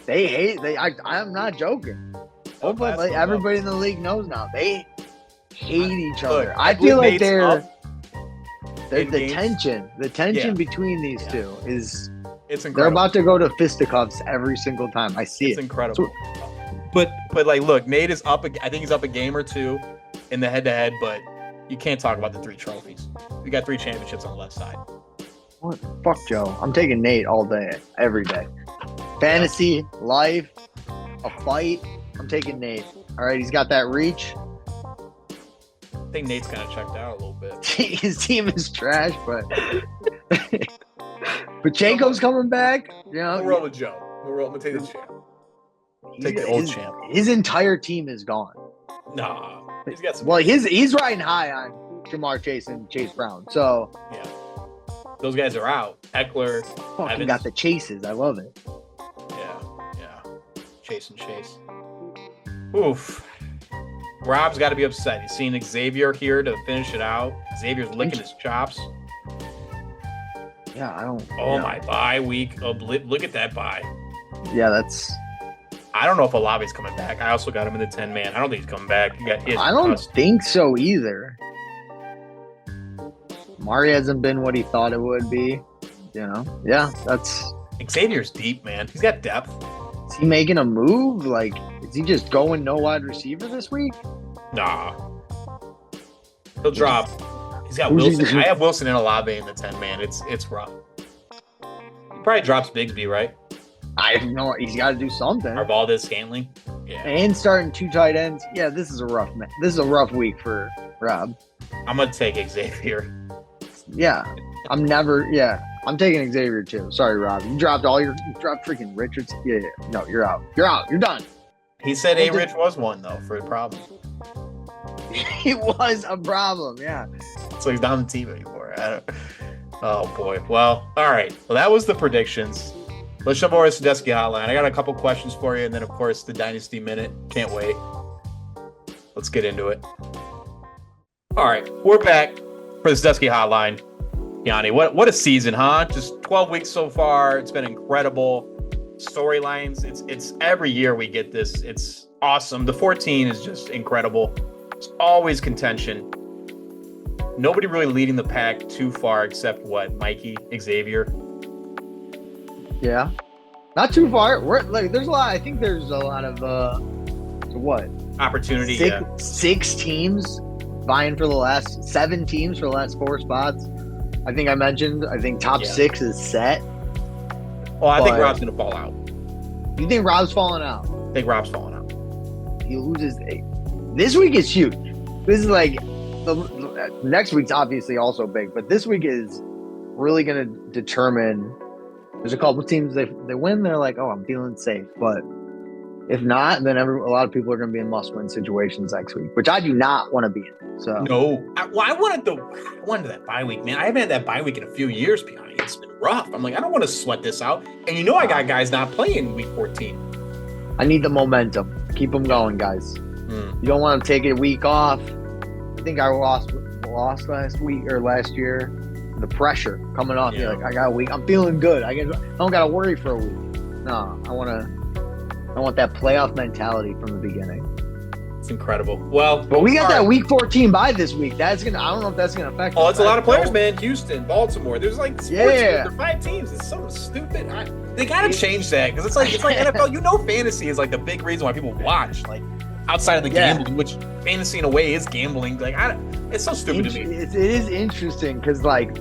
they hate. I'm not joking. But like everybody in the league knows now, they hate each other. I feel like the tension between these two is. It's incredible. They're about to go to fisticuffs every single time. I see it's incredible. But like, look, Nate is up. I think he's up a game or two in the head-to-head, but you can't talk about the 3 trophies. We got 3 championships on the left side. What? Fuck Joe. I'm taking Nate all day, every day. Fantasy, life, a fight. I'm taking Nate. All right, he's got that reach. I think Nate's kind of checked out a little bit. His team is trash, but Pachenko's coming back. You know, we'll roll with Joe. I'm gonna take the champ. Take the old champ. His entire team is gone. Nah, he's got some. Well, he's riding high on Jamar Chase and Chase Brown. So yeah, those guys are out. Eckler, fucking got the chases. I love it. Yeah. Chase. Oof. Rob's got to be upset. He's seen Xavier here to finish it out. Xavier's licking his chops. Yeah, I don't. Oh, my bye week. Oh, look at that bye. Yeah, that's. I don't know if Olave's coming back. I also got him in the 10-man. I don't think he's coming back. I don't think so either. Mari hasn't been what he thought it would be. You know? Yeah, that's. Xavier's deep, man. He's got depth. Is he making a move? Like, is he just going no wide receiver this week? Nah. He'll drop. He's got Wilson. I have Wilson and Olave in the 10-man. It's rough. He probably drops Bigsby, right? I have no. He's got to do something. Arvaldez, Scantling. Yeah. And starting 2 tight ends. Yeah, this is a rough week for Rob. I'm gonna take Xavier. Yeah, I'm taking Xavier too. Sorry, Rob. You dropped freaking Richards. Yeah. No, you're out. You're done. He said A-Rich was one though for a problem. It was a problem. Yeah. So he's not on the team anymore. Oh boy. Well, all right. Well, that was the predictions. Let's jump over to Sandusky Hotline. I got a couple questions for you, and then, of course, the Dynasty Minute. Can't wait. Let's get into it. All right, we're back for the Sandusky Hotline. Piane, what a season, huh? Just 12 weeks so far. It's been incredible. Storylines. It's every year we get this. It's awesome. The 14 is just incredible. It's always contention. Nobody really leading the pack too far except Mikey, Xavier. Yeah, not too far. There's a lot. I think there's a lot of opportunity. 6 teams vying for the last 7 teams for the last 4 spots. I think I mentioned. I think top 6 is set. Well, I think Rob's gonna fall out. You think Rob's falling out? I think Rob's falling out. He loses. This week is huge. This is like the next week's obviously also big, but this week is really gonna determine. There's a couple teams they win, they're like, oh, I'm feeling safe. But If not, then a lot of people are going to be in must-win situations next week, which I do not want to be in. So No, I wanted that bye week, man. I haven't had that bye week in a few years, Piane. It's been rough. I'm like, I don't want to sweat this out. And I got guys not playing week 14. I need the momentum. Keep them going, guys. You don't want to take a week off. I think I lost last week or last year. The pressure coming off. You're like, I got a week. I'm feeling good. I don't got to worry for a week. No, I want that playoff mentality from the beginning. It's incredible. Well, but we got that week 14 bye this week. I don't know if that's gonna affect. Oh, it's a lot of players, man. Houston, Baltimore. There's like there's 5 teams. It's something stupid. They gotta change that because it's like NFL. Fantasy is like the big reason why people watch. Like outside of the gambling, which fantasy in a way is gambling. Like it's so stupid to me. It is interesting because like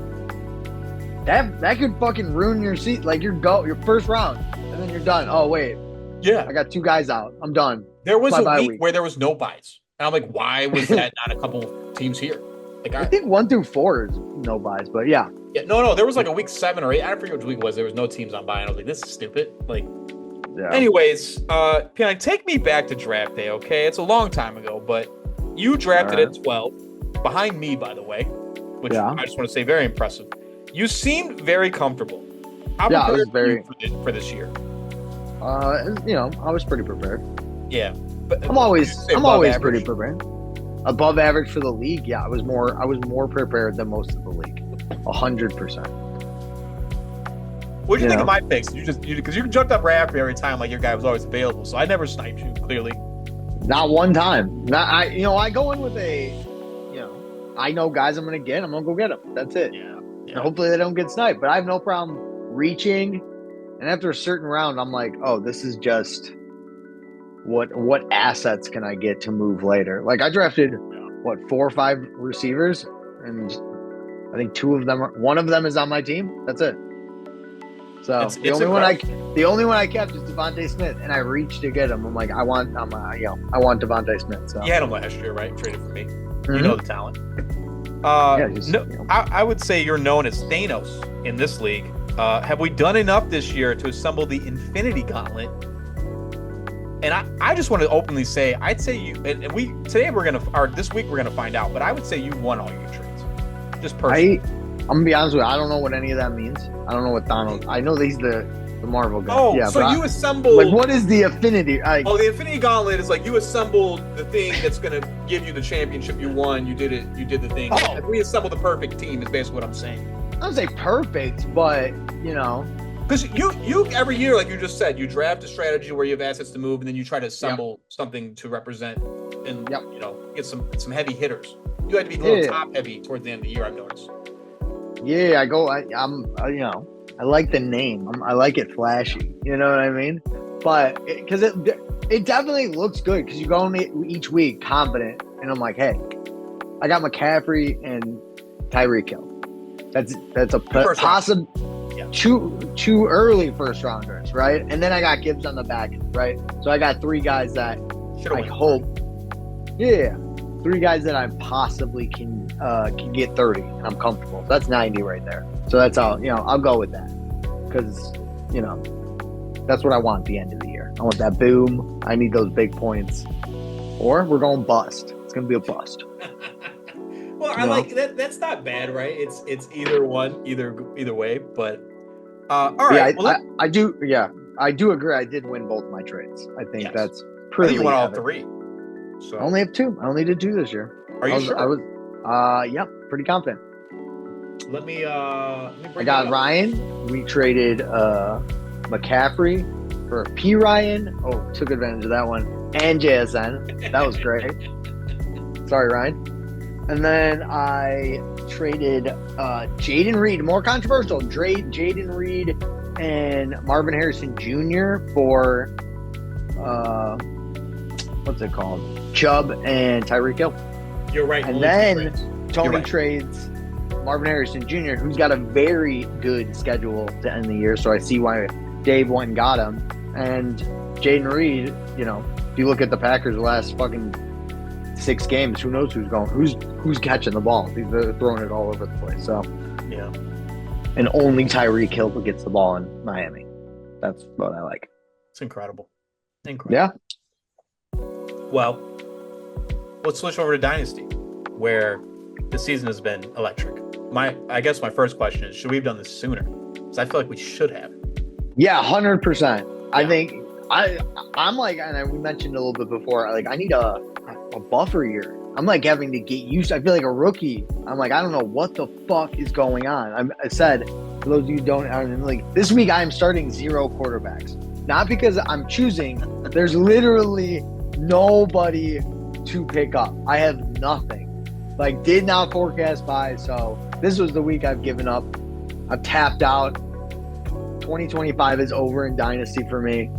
that could fucking ruin your seat. Like your first round, and then you're done. Oh wait. Yeah, I got 2 guys out. I'm done. There was a week where there was no buys. And I'm like, why was that not a couple teams here? Like I think 1 through 4 is no buys, but yeah. No. There was like a week 7 or 8. I forget which week it was. There was no teams on buy. And I was like, this is stupid. Like, anyways, Piane, take me back to draft day, okay? It's a long time ago, but you drafted at 12, behind me, by the way, which I just want to say very impressive. You seemed very comfortable. How prepared were you for this year? I was pretty prepared. Yeah, but I'm always pretty prepared. Above average for the league. Yeah, I was more prepared than most of the league. 100%. What did you think of my picks? Because you jumped up right after me every time, like your guy was always available. So I never sniped you. Clearly, not one time. I go in with I know guys I'm gonna get. I'm gonna go get them. That's it. Yeah. And hopefully they don't get sniped. But I have no problem reaching. And after a certain round, I'm like, oh, this is just what assets can I get to move later? Like I drafted 4 or 5 receivers, and I think one of them is on my team. That's it. So the only one I kept is Devontae Smith, and I reached to get him. I'm like, I want Devontae Smith. So you had him last year, right? Traded for me. Mm-hmm. You know the talent. I would say you're known as Thanos in this league. Have we done enough this year to assemble the Infinity Gauntlet? And I just want to openly say, I'd say you, and this week we're gonna find out, but I would say you won all your trades. Just personally. I'm gonna be honest with you, I don't know what any of that means. I don't know what Thanos. I know he's the Marvel guy. Oh, yeah, so you assembled. Like, what is the Infinity? The Infinity Gauntlet is like you assembled the thing that's gonna give you the championship. You won. You did it. You did the thing. Oh. We assembled the perfect team. Is basically what I'm saying. I don't say perfect, but because you every year, like you just said, you draft a strategy where you have assets to move, and then you try to assemble something to represent, and get some heavy hitters. You had to be a little top heavy towards the end of the year. I've noticed. Yeah, I like the name. I like it flashy. You know what I mean? But because it definitely looks good because you go in each week confident, and I'm like, hey, I got McCaffrey and Tyreek Hill. That's a possible two early first rounders, right? And then I got Gibbs on the back end, right? So I got 3 guys that I hope, 3 guys that I possibly can get 30, and I'm comfortable. That's 90 right there. So that's how I'll go with that because that's what I want at the end of the year. I want that boom. I need those big points, or we're going bust. It's gonna be a bust. Well, I like that. That's not bad, right? It's either one, either way. But all right. Yeah, I do. Yeah, I do agree. I did win both my trades. I think that's pretty. You won all 3. So I only have 2. I only did 2 this year. Are you sure? I was. Pretty confident. Let me I got Ryan. We traded McCaffrey for P. Ryan. Oh, took advantage of that one. And JSN. That was great. Sorry, Ryan. And then I traded Jaden Reed, more controversial. Jaden Reed and Marvin Harrison Jr. for what's it called? Chubb and Tyreek Hill. You're right. And then Tony trades Marvin Harrison Jr., who's got a very good schedule to end the year. So I see why Dave went and got him. And Jaden Reed, if you look at the Packers' last fucking 6 games, who knows who's catching the ball? They're throwing it all over the place. So yeah, and only Tyreek Hill gets the ball in Miami. That's what I like. It's incredible. Incredible. Yeah. Well, let's switch over to Dynasty, where the season has been electric. I guess my first question is, should we have done this sooner? Because I feel like we should have. Yeah, 100%. I think I'm like, and we mentioned a little bit before, like I need a buffer year. I'm like having to get used. I feel like a rookie. I'm like, I don't know what the fuck is going on. I said, for those of you who don't, I'm like, this week I'm starting 0 quarterbacks. Not because I'm choosing. There's literally nobody to pick up. I have nothing. Like, did not forecast buy. So this was the week I've given up. I've tapped out. 2025 is over in Dynasty for me.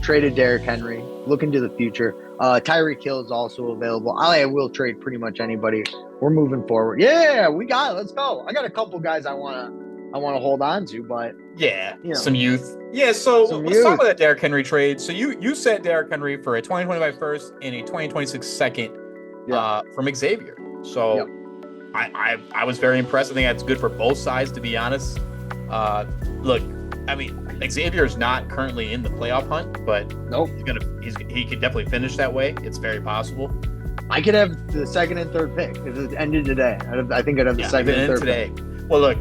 Traded Derrick Henry. Looking to the future. Tyreek Hill is also available. I will trade pretty much anybody. We're moving forward. Yeah, we got it. Let's go. I got a couple guys I wanna hold on to, but some youth. Yeah, so let's talk about that Derrick Henry trade. So you sent Derrick Henry for a 2025 first and a 2026 second from Xavier. So I was very impressed. I think that's good for both sides, to be honest. Look, I mean, Xavier is not currently in the playoff hunt, but nope, he could definitely finish that way. It's very possible. I could have the second and third pick if it ended today. I think I'd have the second and third today. Pick. Well, look,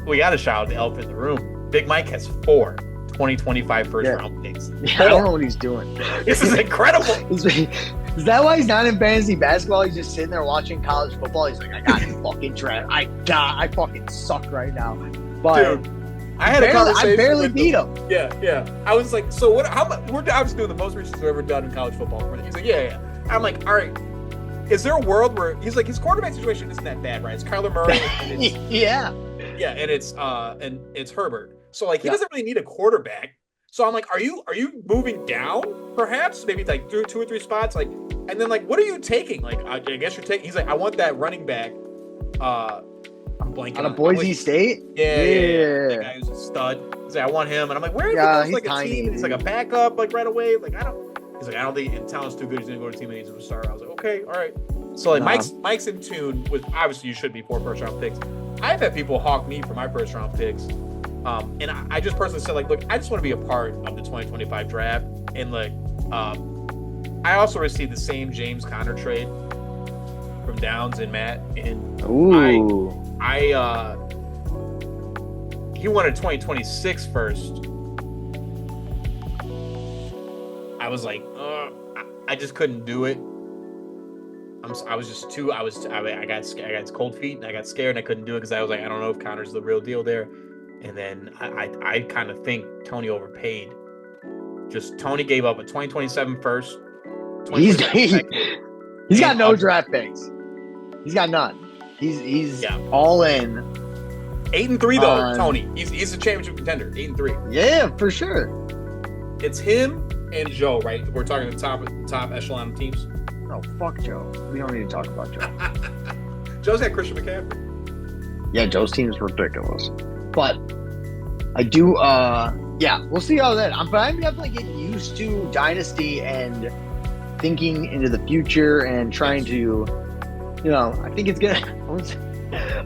we got to shout out the elephant in the room. Big Mike has 4 2025 first round picks. Yeah, I don't know what he's doing. This is incredible. Is that why he's not in fantasy basketball? He's just sitting there watching college football. He's like, I got to fucking draft. I fucking suck right now. But dude, I had a conversation. I barely beat him. Yeah. I was like, so what? How much? I was doing the most research I've ever done in college football. He's like, yeah. I'm like, all right. Is there a world where he's like, his quarterback situation isn't that bad, right? It's Kyler Murray. And it's, yeah, and it's Herbert. So like, he doesn't really need a quarterback. So I'm like, are you moving down? Perhaps maybe like through 2 or 3 spots, like, and then like, what are you taking? Like, I guess you're taking. He's like, I want that running back. I'm blanking. Out of Boise State? Yeah. That guy who's a stud. He's like, I want him. And I'm like, where is he like a team? And he's like a backup, like right away. Like, he's like, I don't think talent's too good. He's going to go to a team and he's a star. I was like, okay, all right. So like Mike's in tune with, obviously you should be 4 first round picks. I've had people hawk me for my first round picks. And I just personally said, like, look, I just want to be a part of the 2025 draft. And like, I also received the same James Conner trade from Downs and Matt. And he wanted 2026 first. I was like, I just couldn't do it. I got scared. I got cold feet and I got scared and I couldn't do it because I was like, I don't know if Connor's the real deal there. And then I kind of think Tony overpaid. Just Tony gave up a 2027 first. He's got no draft picks. He's got none. He's all in. 8-3 though, Tony. He's a championship contender. 8-3. Yeah, for sure. It's him and Joe, right? We're talking the top echelon of teams. No, fuck Joe. We don't need to talk about Joe. Joe's got Christian McCaffrey. Yeah, Joe's team is ridiculous. But I do, we'll see how that. But I'm definitely getting used to Dynasty and thinking into the future and trying to, I think it's gonna.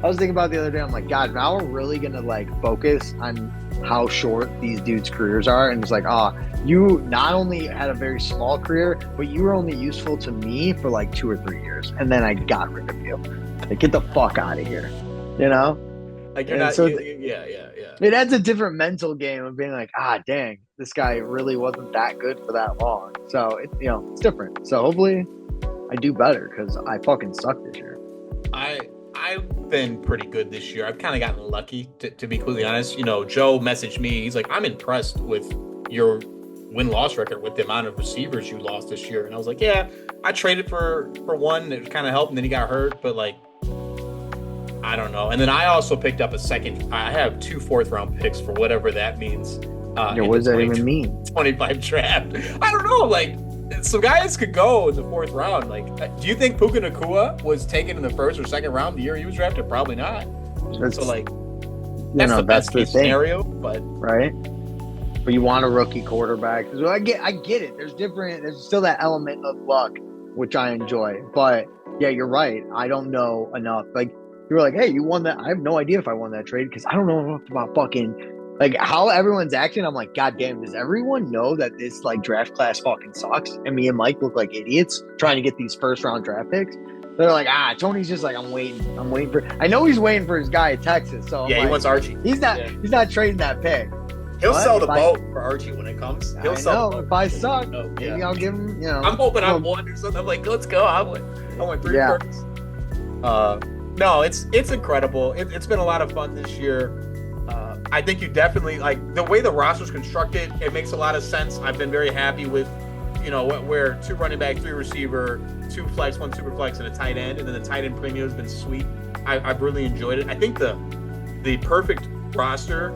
I was thinking about it the other day. I'm like, God, now we're really gonna like focus on how short these dudes' careers are, and it's like, you not only had a very small career, but you were only useful to me for like 2 or 3 years, and then I got rid of you. Like, get the fuck out of here, Like you're not. So yeah. It adds a different mental game of being like, dang, this guy really wasn't that good for that long. So it's different. So hopefully, I do better because I fucking suck this year. I've been pretty good this year. I've kind of gotten lucky, to be completely honest. Joe messaged me. He's like, I'm impressed with your win-loss record with the amount of receivers you lost this year. And I was like, yeah, I traded for one. It kind of helped, and then he got hurt. But, like, I don't know. And then I also picked up a second. I have 2 4th-round picks for whatever that means. What does that even mean? 25 draft. I don't know. Like, some guys could go in the 4th round. Like, do you think Puka Nacua was taken in the 1st or 2nd round the year he was drafted? Probably not. So, like, that's the best case scenario. But right. But you want a rookie quarterback. So I get it. There's still that element of luck, which I enjoy. But yeah, you're right. I don't know enough. Like, you were like, hey, you won that. I have no idea if I won that trade because I don't know enough about fucking like how everyone's acting. I'm like, God damn, does everyone know that this like draft class fucking sucks? And me and Mike look like idiots trying to get these first round draft picks. They're like, Tony's just like, I'm waiting for. I know he's waiting for his guy at Texas. So he wants Archie. He's not trading that pick. He'll sell the boat for Archie when it comes. He'll sell the boat. If I suck, maybe I'll give him. I'm hoping I'm one or something. I'm like, let's go. I went 3 first. No, it's incredible. It's been a lot of fun this year. I think you definitely like the way the roster's constructed. It makes a lot of sense. I've been very happy with, where 2 running back, 3 receiver, 2 flex, 1 super flex, and a tight end, and then the tight end premium has been sweet. I've really enjoyed it. I think the perfect roster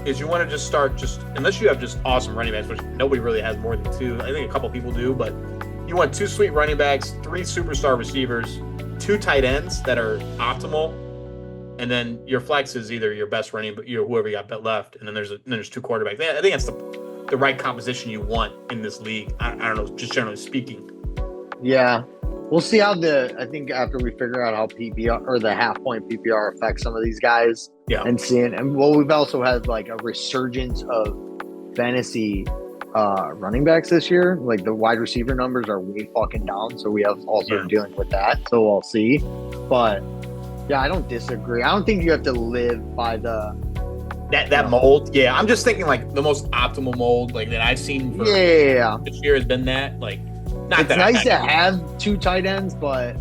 is you want to just start unless you have just awesome running backs, which nobody really has more than 2. I think a couple people do, but you want 2 sweet running backs, 3 superstar receivers, 2 tight ends that are optimal. And then your flex is either your best running, but whoever you got left, and then there's 2 quarterbacks. I think that's the right composition you want in this league. I don't know, just generally speaking. Yeah, we'll see how I think after we figure out how PPR or the half point PPR affects some of these guys. Yeah, and we've also had like a resurgence of fantasy running backs this year. Like the wide receiver numbers are way fucking down, so we have also dealing with that. So we'll see, but. Yeah, I don't disagree. I don't think you have to live by that mold. Yeah, I'm just thinking like the most optimal mold like that I've seen for this year has been that. Like, not it's that nice to have 2 tight ends, but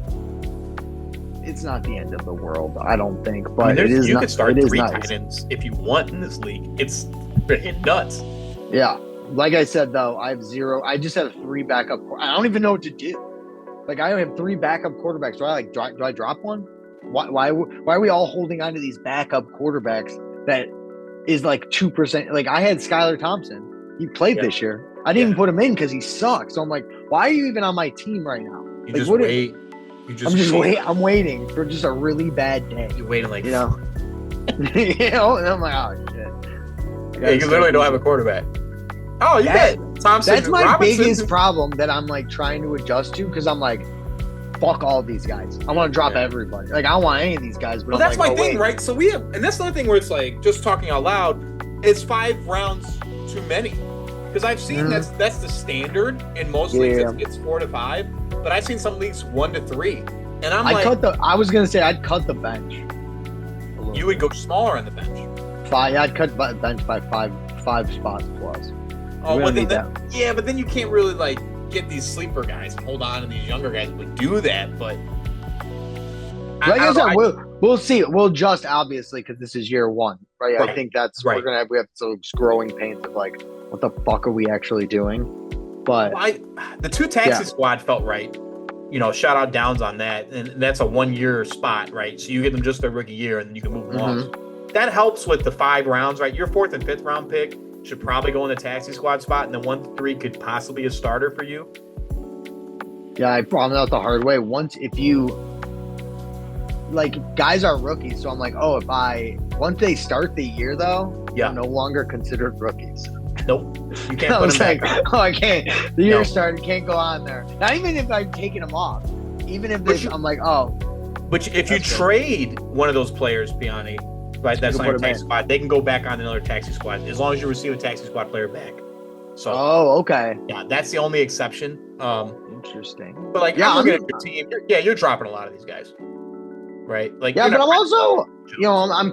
it's not the end of the world. I don't think. But it is. You could start 3 nice. tight ends if you want in this league. It's freaking nuts. Yeah, like I said though, I have 0. I just have 3 backup. I don't even know what to do. Like I have 3 backup quarterbacks. Do I drop one? Why are we all holding on to these backup quarterbacks that is like 2%? Like I had Skylar Thompson. He played this year. I didn't even put him in because he sucks. So I'm like, why are you even on my team right now? You just wait. I'm waiting for just a really bad day. You're waiting like and I'm like, oh shit. Yeah, you literally don't have a quarterback. Oh, you got Thompson. That's my Robinson. biggest problem that I'm like trying to adjust to because I'm like, fuck all of these guys. I want to drop everybody. Like, I don't want any of these guys. But that's my thing, right? So we have, and that's another thing where it's like, just talking out loud, it's 5 rounds too many. Because I've seen that's the standard in most leagues. It's 4 to 5. But I've seen some leagues 1 to 3. And I was going to say, I'd cut the bench. You would go smaller on the bench. I'd cut the bench by five spots plus. Oh, but but then you can't really, like, get these sleeper guys and hold on to these younger guys would do that, but like I said, we'll see. We'll just obviously because this is year 1, right? I think that's we have some growing pains of like, what the fuck are we actually doing? But the 2 taxi squad felt right. Shout out Downs on that, and that's a 1-year spot, right? So you get them just their rookie year, and then you can move them off. That helps with the 5 rounds, right? Your 4th and 5th round pick should probably go in the taxi squad spot, and then 1 to 3 could possibly be a starter for you. Yeah, I found out the hard way. If you like, guys are rookies, so I'm like, once they start the year though, they're no longer considered rookies. Nope, you can't put them back. I can't. The year started, can't go on there. Not even if I've taken them off. Even if I'm like, But if you trade one of those players, Piane, right, that's on your taxi squad, they can go back on another taxi squad as long as you receive a taxi squad player back. So, okay. Yeah, that's the only exception. Interesting. But like, I'm looking at your team. You're dropping a lot of these guys, right? Like, but I'm also, I'm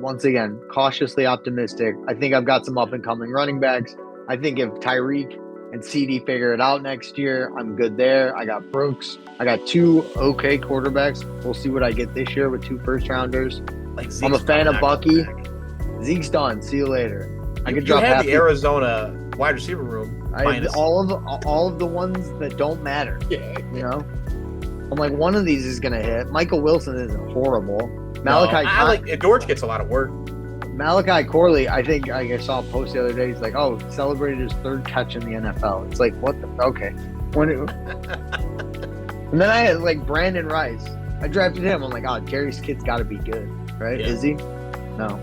once again cautiously optimistic. I think I've got some up and coming running backs. I think if Tyreek and CD figure it out next year, I'm good there. I got Brooks. I got 2 okay quarterbacks. We'll see what I get this year with 2 first rounders. Like, I'm a fan of Bucky. Zeke's done. See you later. I could drop half the Arizona wide receiver room. I have all of the ones that don't matter. Yeah, I'm like, one of these is gonna hit. Michael Wilson isn't horrible. Dortch gets a lot of work. Malachi Corley, I think I saw a post the other day. He's like, celebrated his 3rd catch in the NFL. It's like, what the? Okay. And then I had like Brandon Rice. I drafted him. I'm like, Jerry's kid's got to be good, right? Yeah. Is he? No.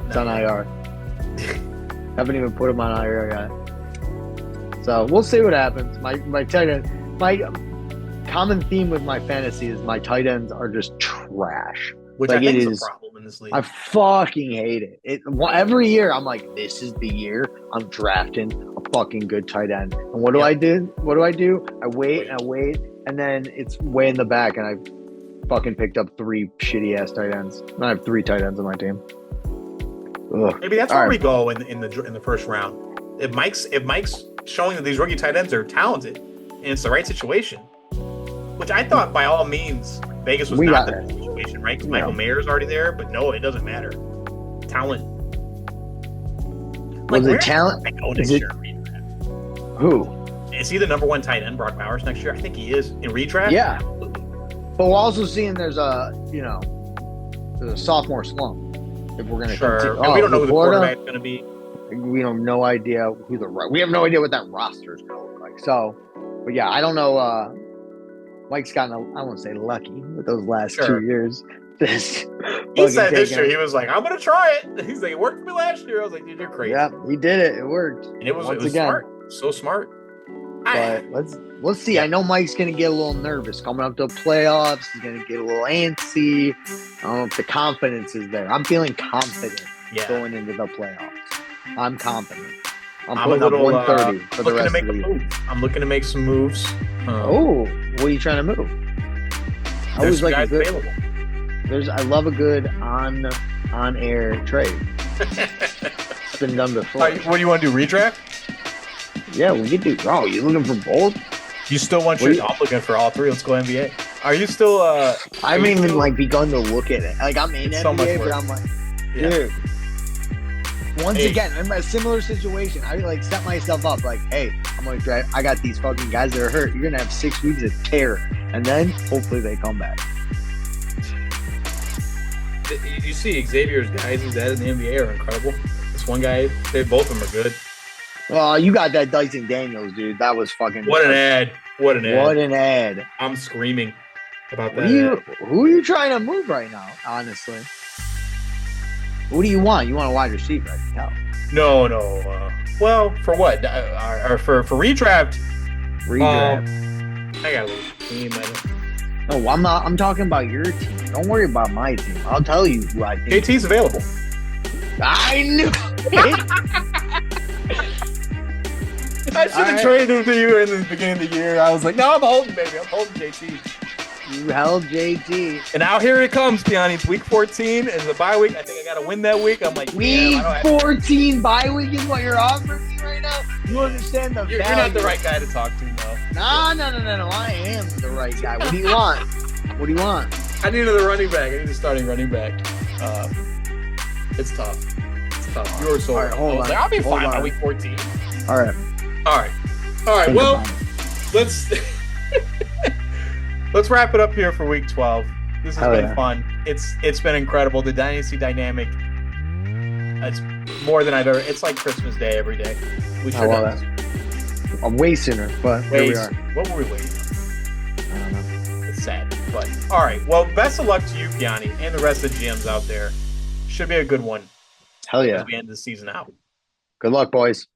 It's on IR. Haven't even put him on IR yet. So we'll see what happens. My tight end, my common theme with my fantasy is my tight ends are just trash. which Like, I think it is is- a problem in this league. I fucking hate it. Every year I'm like, this is the year I'm drafting a fucking good tight end. And what do I do? I wait, and then it's way in the back, and I fucking picked up 3 shitty ass tight ends. I have 3 tight ends on my team. Ugh. Maybe that's where we go in the first round. If Mike's showing that these rookie tight ends are talented and it's the right situation, which I thought by all means Vegas was not the situation, right? Because Michael Mayer's already there, but no, it doesn't matter. Talent. Was it talent? Who? Is he the number 1 tight end, Brock Bowers, next year? I think he is in redraft. Yeah. But we're also seeing there's a sophomore slump. If we're going to sure. And we don't know who the quarterback's going to be. We have no idea we have no idea what that roster is going to look like. So, but yeah, I don't know. Mike's gotten, I won't say lucky with those last 2 years. He said this year, he was like, I'm going to try it. He's like, it worked for me last year. I was like, dude, you're crazy. Yeah, he did it. It worked. And it was smart. So smart. But let's see. Yeah. I know Mike's going to get a little nervous coming up to the playoffs. He's going to get a little antsy. I don't know if the confidence is there. I'm feeling confident going into the playoffs. I'm confident. I'm putting up 130 for the rest of the year. I'm looking to make some moves. What are you trying to move? I always like a good. Available. I love a good on air trade. It's been done before. What do you want to do? Redraft? Yeah, we could do. Oh, you looking for both? You still want your? I'm looking for all 3. Let's go NBA. Are you still? I haven't even begun to look at it. Like, I'm in NBA, but I'm like, dude. Once again, I'm in a similar situation. I set myself up like, hey, I'm gonna draft. I got these fucking guys that are hurt. You're gonna have 6 weeks of terror, and then hopefully they come back. You see Xavier's guys he's had in the NBA are incredible. This one guy, both of them are good. Well, you got that Dyson Daniels, dude. That was fucking. What an ad! What an ad! ad! I'm screaming about that. Who are you trying to move right now? Honestly, what do you want? You want a wide receiver? I can tell. No. Well, for what? Or for redraft? Redraft. I gotta leave. No, I'm not. I'm talking about your team. Don't worry about my team. I'll tell you who I think. JT's available. I knew it. I should have traded him to you in the beginning of the year. I was like, no, I'm holding, baby. I'm holding JT. You held JT. And now here it comes, Piane. It's week 14 and the bye week. I think I got to win that week. I'm like, week 14 bye week is what you're offering me right now? You understand the You're not the right guy to talk to, though. No. I am the right guy. What do you want? I need another running back. I need a starting running back. It's tough. You were so right, hold on. I'll be fine by week 14. All right. Well, let's wrap it up here for week 12. This has been fun. It's been incredible. The Dynasty dynamic. It's more than I've ever. It's like Christmas Day every day. We should have. I'm way sooner, but here we are. What were we waiting? I don't know. It's sad, but all right. Well, best of luck to you, Piane, and the rest of the GMs out there. Should be a good one. Hell yeah. As we end the season out. Good luck, boys.